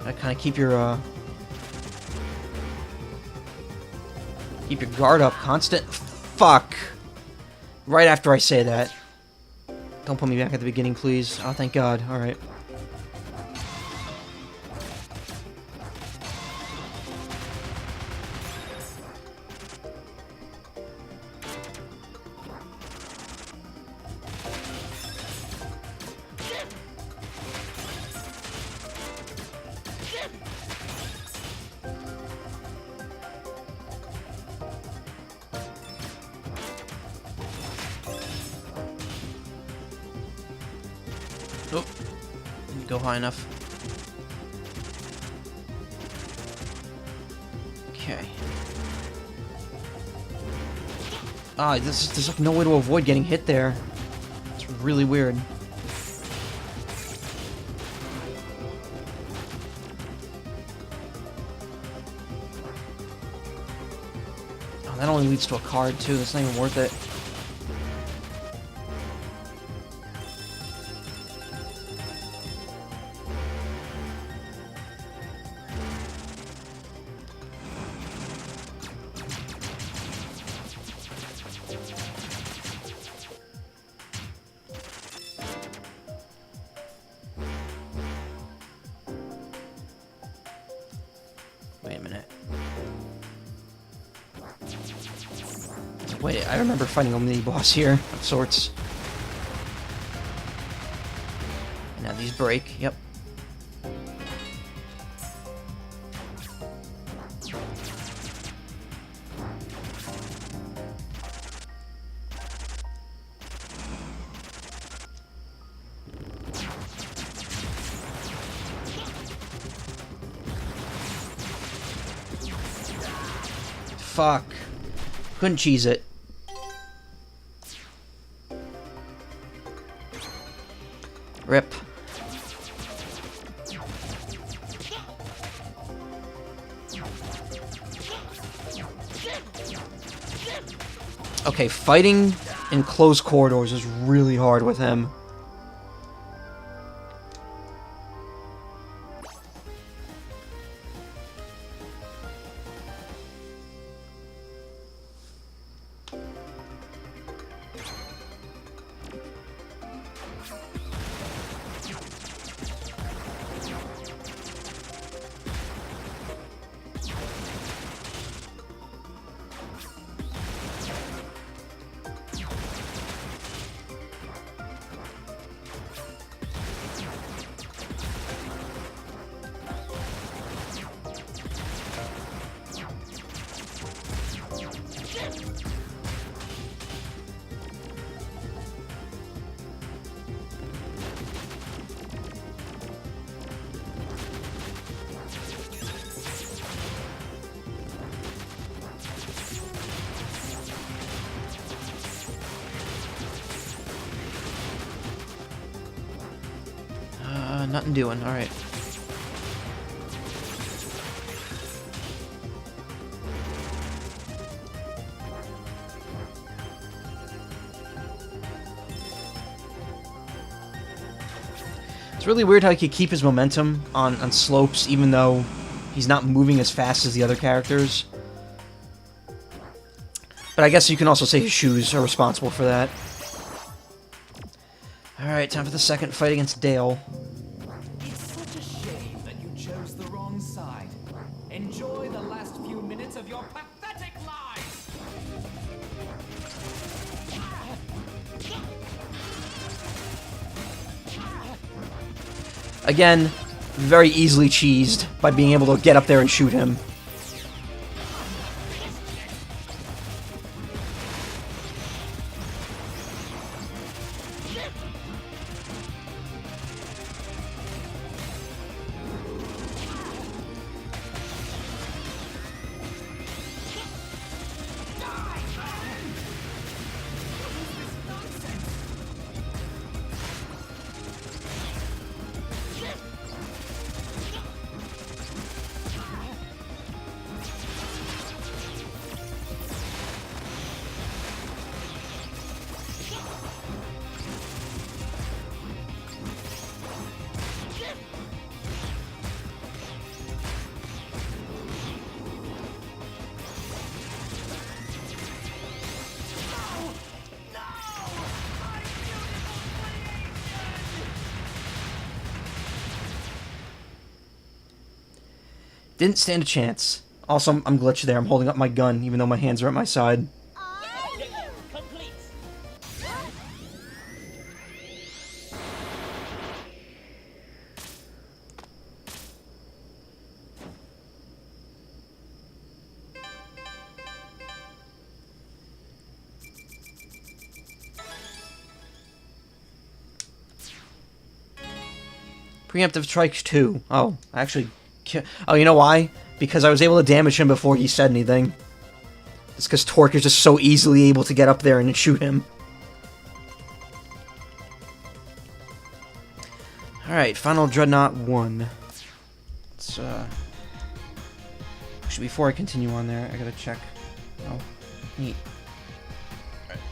S1: I kind of keep your guard up constant. Fuck. Right after I say that. Don't put me back at the beginning, please. Oh, thank God. All right. Oh, didn't go high enough. Okay. Ah, there's like no way to avoid getting hit there. It's really weird. Oh, that only leads to a card too. That's not even worth it. Wait a minute. Wait, I remember fighting a mini-boss here, of sorts. Now these break, yep. Fuck. Couldn't cheese it. Rip. Okay, fighting in closed corridors is really hard with him. Nothing doing, alright. It's really weird how he could keep his momentum on slopes even though he's not moving as fast as the other characters. But I guess you can also say his shoes are responsible for that. Alright, time for the second fight against Dale.
S3: It's such a shame that you chose the wrong side. Enjoy the last few minutes of your pathetic lives!
S1: Again, very easily cheesed by being able to get up there and shoot him. Didn't stand a chance. Also, I'm glitched there. I'm holding up my gun, even though my hands are at my side.
S2: Objective complete.
S1: Preemptive strike 2. Oh, actually... Oh, you know why? Because I was able to damage him before he said anything. It's because Torque is just so easily able to get up there and shoot him. Alright, Final Dreadnought 1. Let's, actually, before I continue on there, I gotta check. Oh, neat. Alright,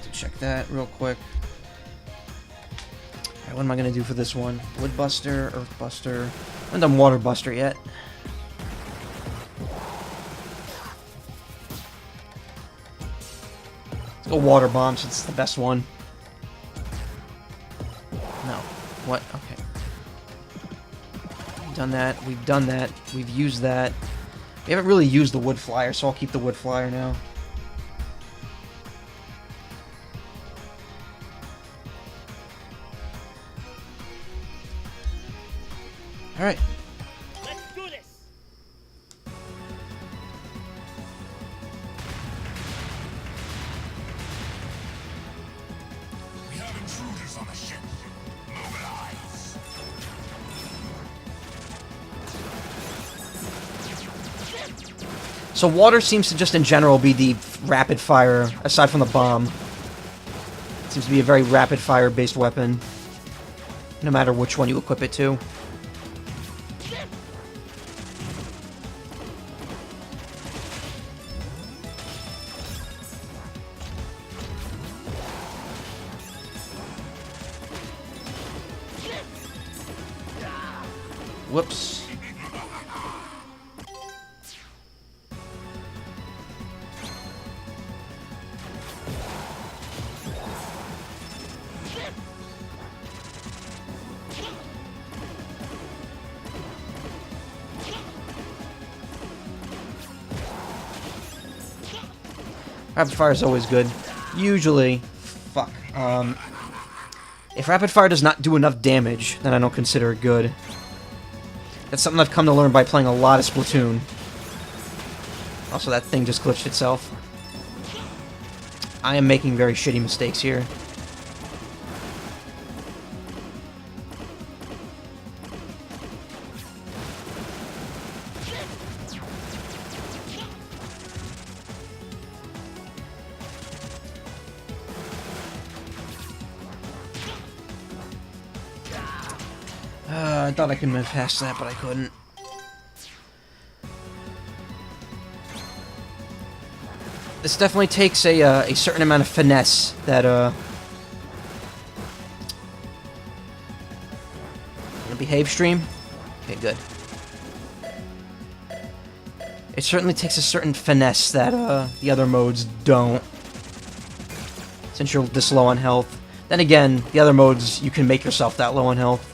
S1: to check that real quick. Alright, what am I gonna do for this one? Woodbuster, Earthbuster. I haven't done Water Buster yet. Let's go Water Bomb since it's the best one. No. What? Okay. We've done that. We've done that. We've used that. We haven't really used the wood flyer, so I'll keep the wood flyer now. Alright.
S2: Let's do this.
S4: We have intruders on the ship. Mobilize.
S1: So water seems to just in general be the rapid fire, aside from the bomb. It seems to be a very rapid fire based weapon. No matter which one you equip it to. Whoops. Rapid fire is always good. Usually, fuck. If rapid fire does not do enough damage, then I don't consider it good. That's something I've come to learn by playing a lot of Splatoon. Also, that thing just glitched itself. I am making very shitty mistakes here. I thought I could move past that, but I couldn't. This definitely takes a certain amount of finesse that, behave, stream? Okay, good. It certainly takes a certain finesse that, the other modes don't. Since you're this low on health. Then again, the other modes, you can make yourself that low on health.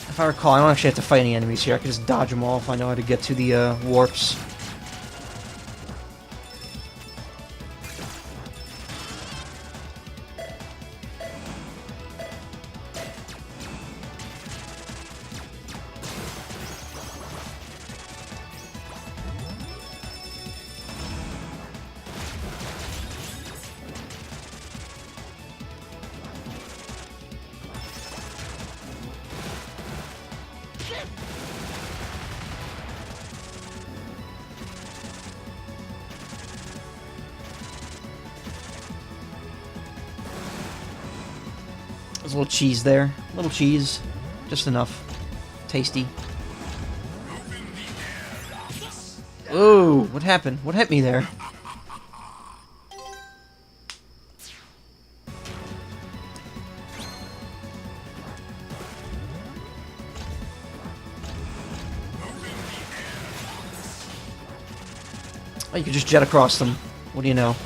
S1: If I recall, I don't actually have to fight any enemies here. I can just dodge them all if I know how to get to the warps. There's a little cheese there. A little cheese. Just enough. Tasty. Ooh, what happened? What hit me there? Oh, you could just jet across them. What do you know?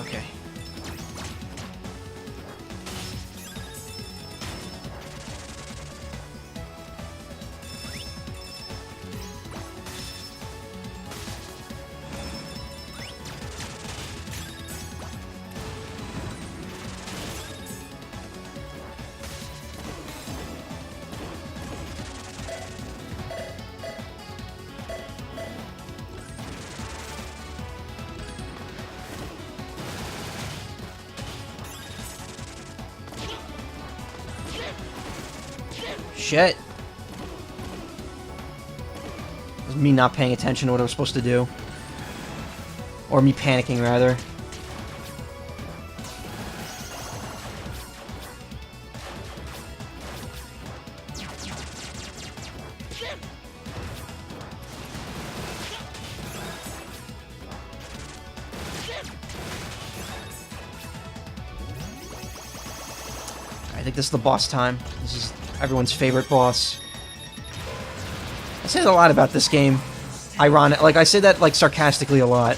S1: Okay. Shit. It was me not paying attention to what I was supposed to do. Or me panicking, rather. I think this is the boss time. This is everyone's favorite boss. I say a lot about this game. Ironic, like I say that like sarcastically a lot.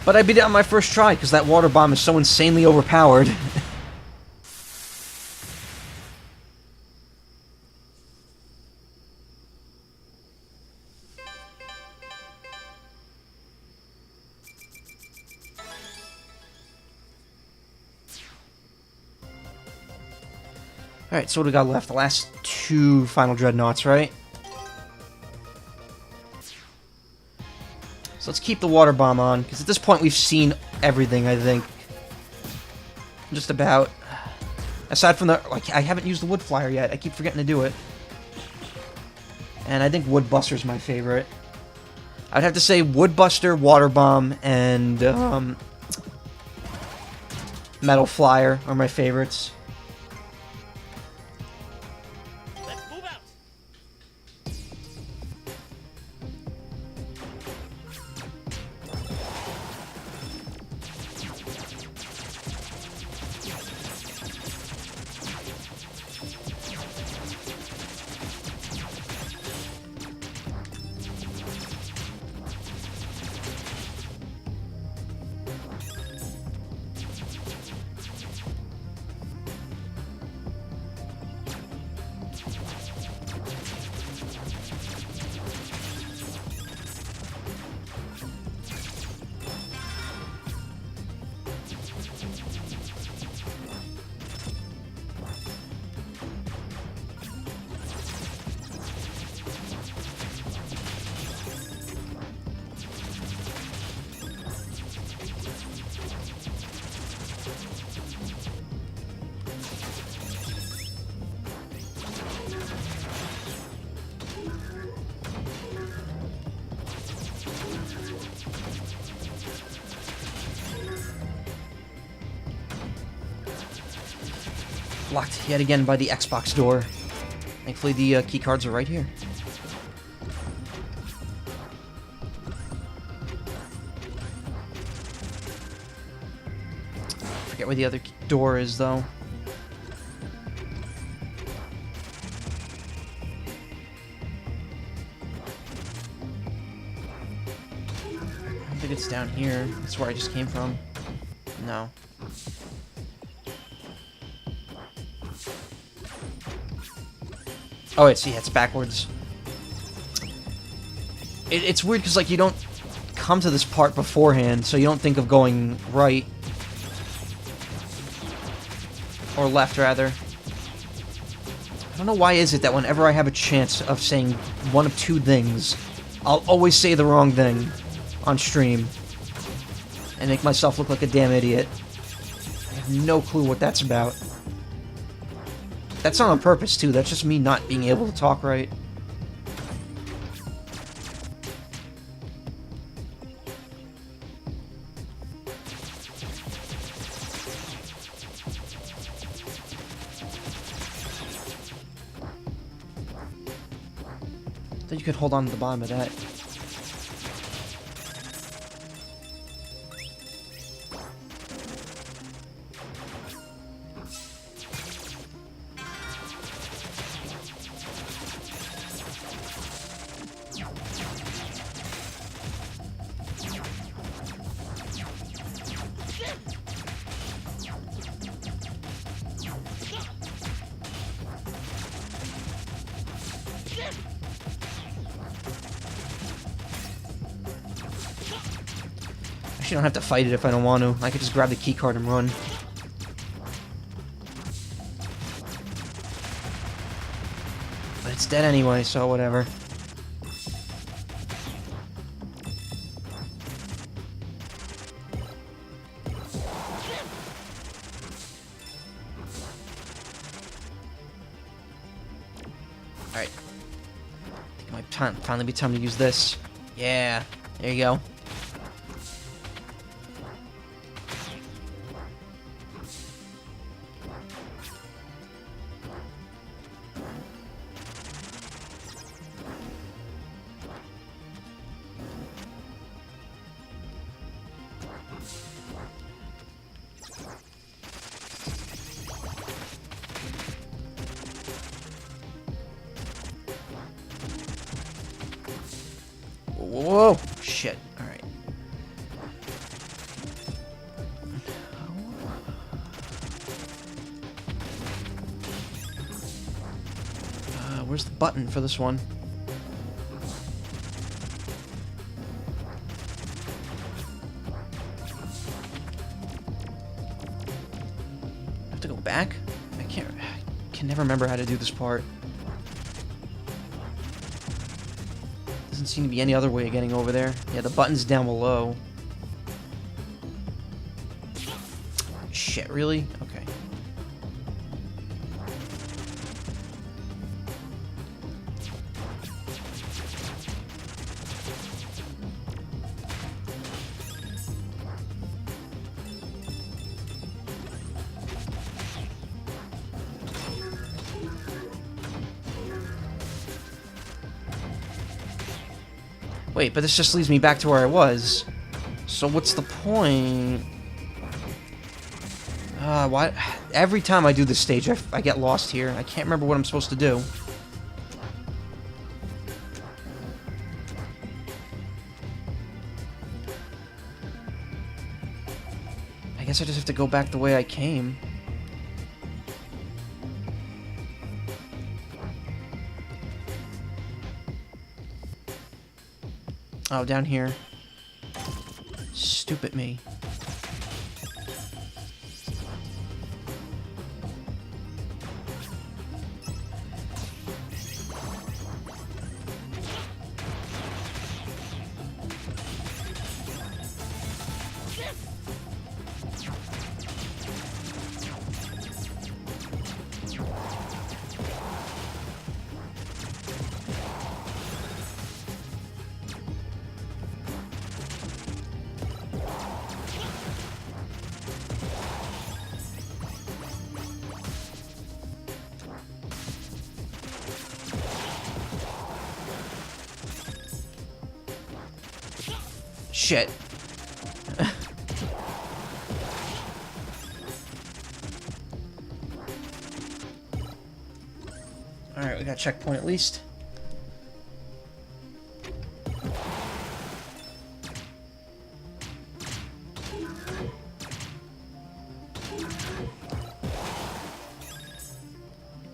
S1: But I beat it on my first try, because that water bomb is so insanely overpowered. Alright, so what do we got left? The last two final dreadnoughts, right? So let's keep the water bomb on, because at this point we've seen everything, I think. Just about. Aside from the... like, I haven't used the wood flyer yet. I keep forgetting to do it. And I think Wood Buster's my favorite. I'd have to say Wood Buster, Water Bomb, and Metal Flyer are my favorites.
S2: Let's move out.
S1: Locked yet again by the Xbox door. Thankfully the key cards are right here. Forget where the other door is, though. I don't think it's down here. That's where I just came from. No. Oh, it's backwards. It's weird because, like, you don't come to this part beforehand, so you don't think of going right. Or left, rather. I don't know why is it that whenever I have a chance of saying one of two things, I'll always say the wrong thing on stream. And make myself look like a damn idiot. I have no clue what that's about. That's not on purpose, too. That's just me not being able to talk right. I thought you could hold on to the bottom of that. Actually, don't have to fight it if I don't want to. I could just grab the key card and run. But it's dead anyway, so whatever. Alright. I think it might finally be time to use this. Yeah, there you go. Whoa! Shit. Alright. Where's the button for this one? I have to go back? I can never remember how to do this part. Doesn't seem to be any other way of getting over there. Yeah, the button's down below. Shit, really? Okay. Wait, but this just leads me back to where I was. So what's the point? Why? Every time I do this stage, I get lost here. I can't remember what I'm supposed to do. I guess I just have to go back the way I came. Oh, down here. Stupid me. Shit. Alright, we got a checkpoint at least.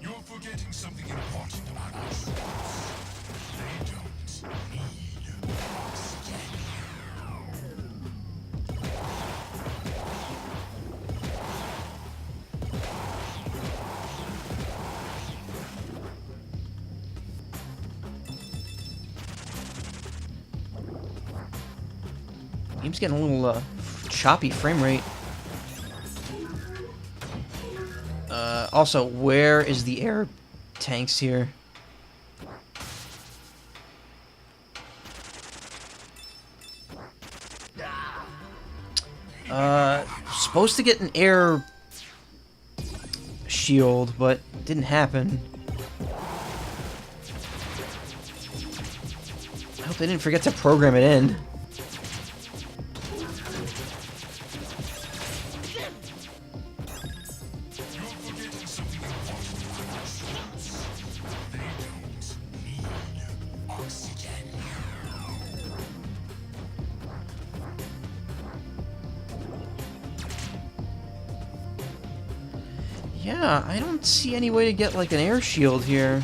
S4: You're forgetting something important about us. They don't need oxygen.
S1: Game's getting a little choppy frame rate. Also, where is the air tanks here? Supposed to get an air shield, but didn't happen. I hope they didn't forget to program it in. Yeah, I don't see any way to get, like, an air shield here.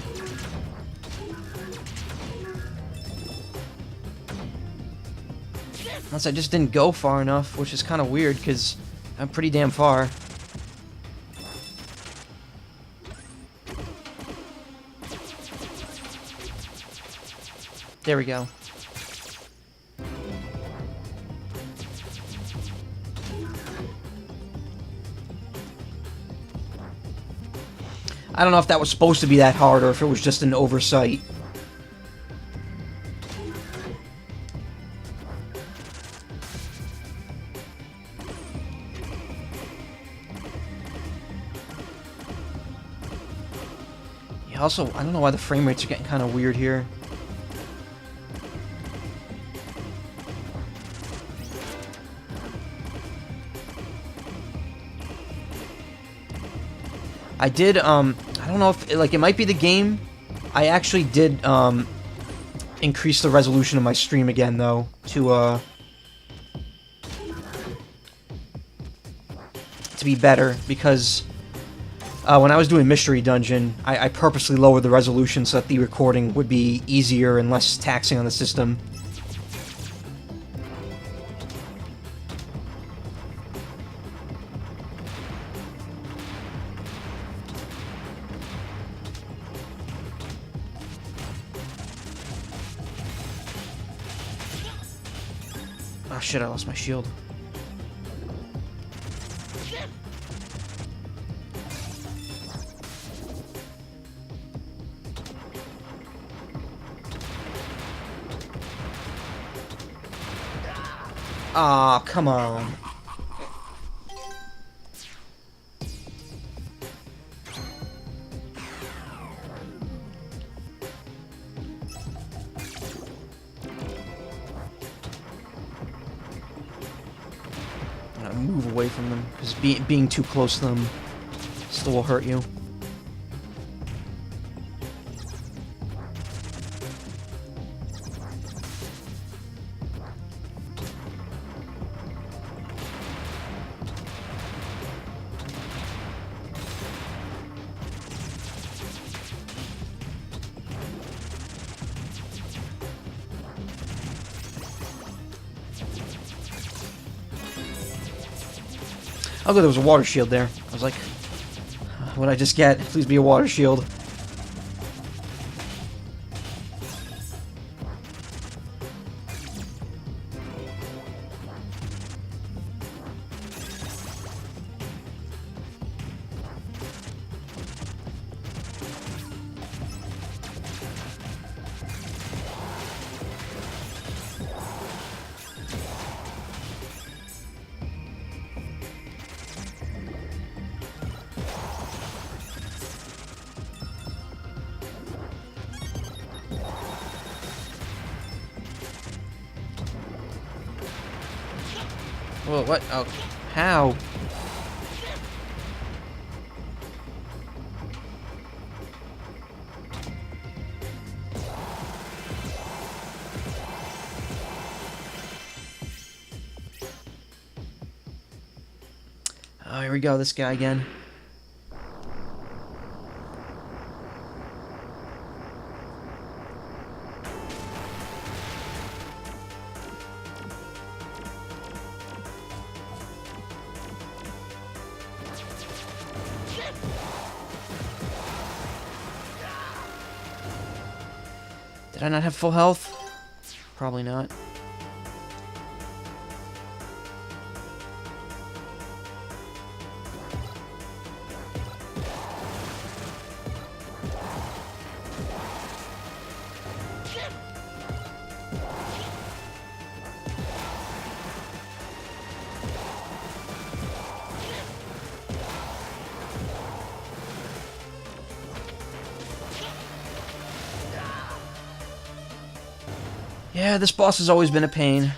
S1: Unless I just didn't go far enough, which is kind of weird, because I'm pretty damn far. There we go. I don't know if that was supposed to be that hard or if it was just an oversight. Yeah, also, I don't know why the frame rates are getting kind of weird here. I did, I don't know if, like, it might be the game. I actually did, increase the resolution of my stream again, though, to be better, because, when I was doing Mystery Dungeon, I purposely lowered the resolution so that the recording would be easier and less taxing on the system. Oh shit, I lost my shield. Aw, come on. I'm gonna move away from them, because being too close to them still will hurt you. Oh, good, there was a water shield there. I was like, what'd I just get? Please be a water shield. Whoa, what? Oh, how? Oh, here we go, this guy again. Did I not have full health? Probably not. Yeah, this boss has always been a pain.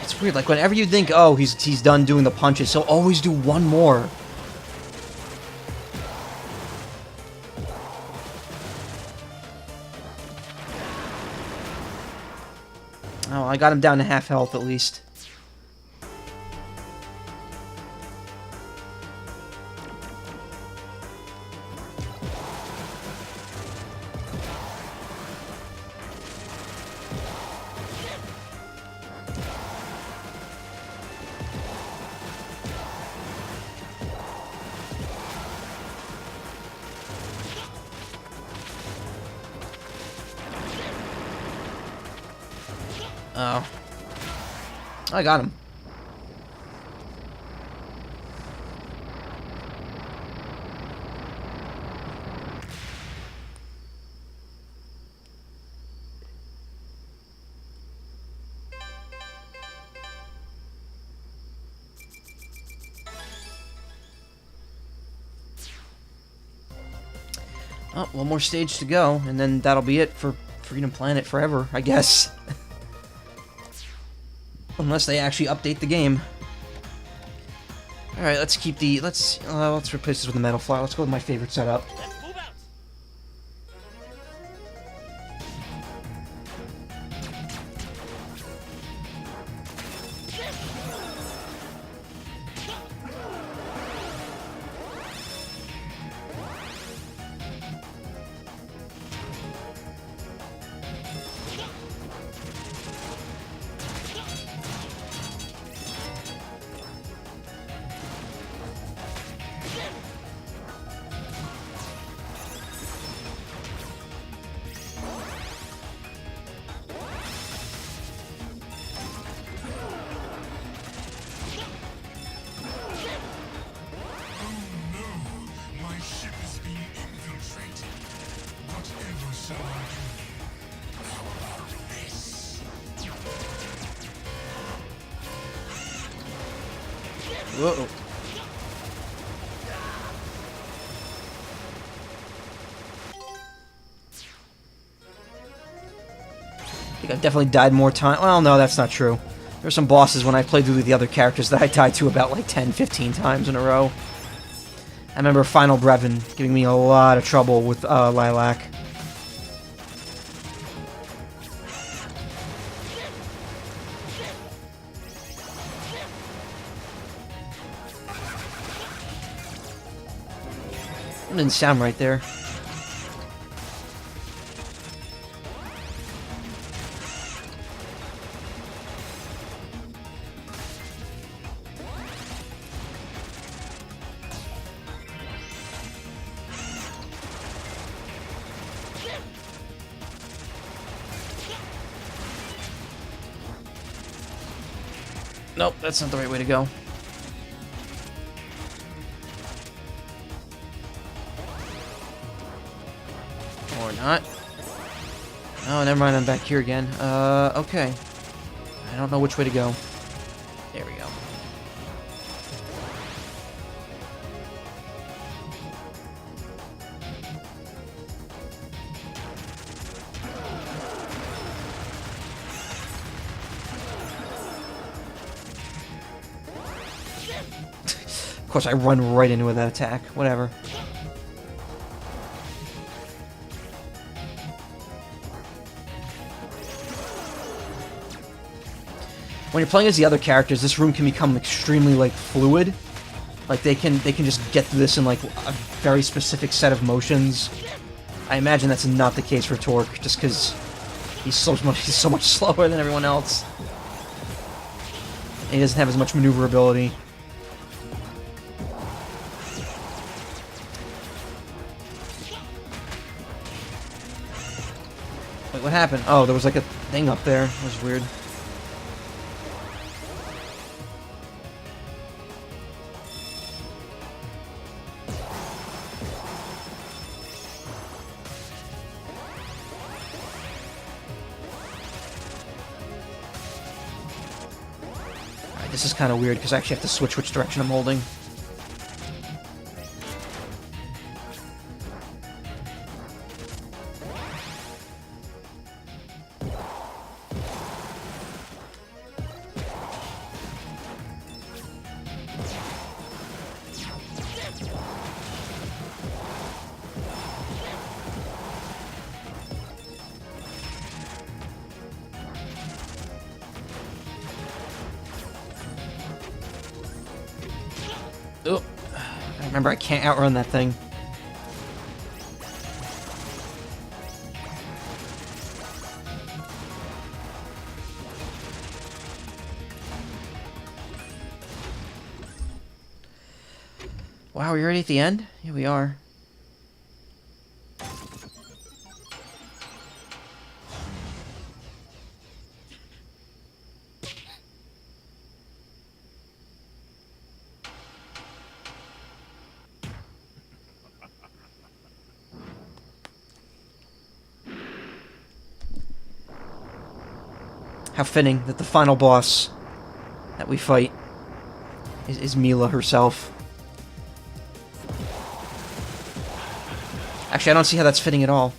S1: It's weird, like whenever you think, oh, he's done doing the punches, he'll always do one more. Oh, Oh, I got him down to half health at least. Oh. I got him. Oh, one more stage to go, and then that'll be it for Freedom Planet forever, I guess. Unless they actually update the game. Alright, let's keep the... Let's replace this with the Metal Flower. Let's go with my favorite setup.
S2: Let's move out.
S4: My ship is being infiltrated. Whatever shall I do? How about this?
S1: Whoa. I think I've definitely died more time. Well, no, that's not true. There's some bosses when I played through the other characters that I died to about like 10, 15 times in a row. I remember Final Brevin giving me a lot of trouble with Lilac. That didn't sound right there. Nope, that's not the right way to go. Or not. Oh, never mind, I'm back here again. Okay. I don't know which way to go. There we go. Of course, I run right into that attack. Whatever. When you're playing as the other characters, this room can become extremely, like, fluid. Like, they can just get through this in, like, a very specific set of motions. I imagine that's not the case for Torque, just because he's so much slower than everyone else. And he doesn't have as much maneuverability. Wait, what happened? Oh, there was like a thing up there. That was weird. Alright, this is kind of weird because I actually have to switch which direction I'm holding. Ugh. Remember, I can't outrun that thing. Wow, we already at the end? Yeah, we are. How fitting that the final boss that we fight is Mila herself. Actually, I don't see how that's fitting at all.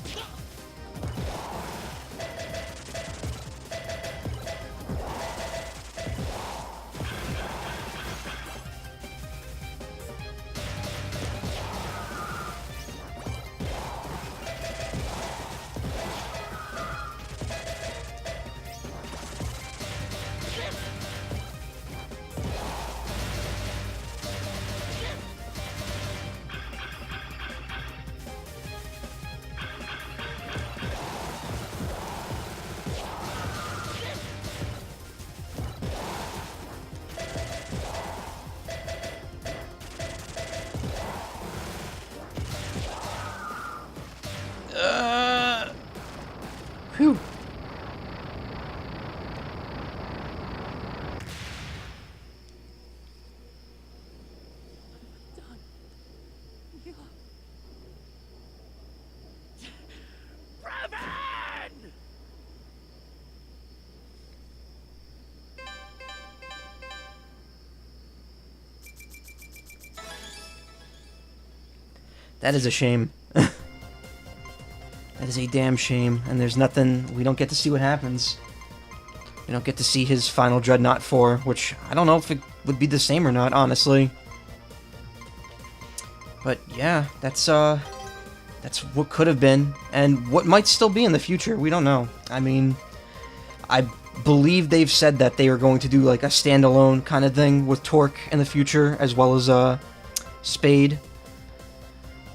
S1: Whew. That is a shame. That is a damn shame, and there's nothing... We don't get to see what happens. We don't get to see his final Dreadnought 4, which I don't know if it would be the same or not, honestly. But yeah, that's what could have been, and what might still be in the future. We don't know. I mean, I believe they've said that they are going to do like a standalone kind of thing with Torque in the future, as well as Spade.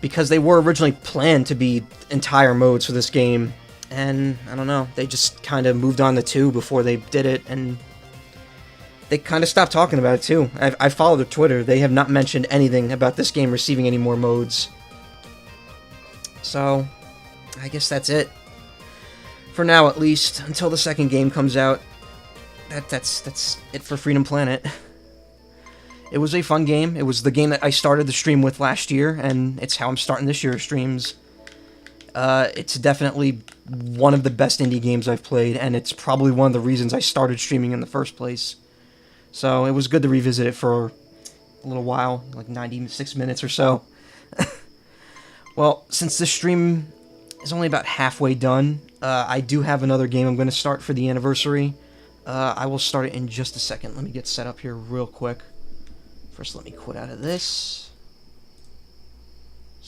S1: Because they were originally planned to be entire modes for this game, and I don't know, they just kind of moved on to 2 before they did it, and they kind of stopped talking about it too. I followed their Twitter, they have not mentioned anything about this game receiving any more modes. So, I guess that's it. For now, at least, until the second game comes out. That's it for Freedom Planet. It was a fun game. It was the game that I started the stream with last year, and it's how I'm starting this year's streams. It's definitely one of the best indie games I've played, and it's probably one of the reasons I started streaming in the first place. So it was good to revisit it for a little while, like 96 minutes or so. Well, since this stream is only about halfway done, I do have another game I'm going to start for the anniversary. I will start it in just a second. Let me get set up here real quick. First, let me quit out of this.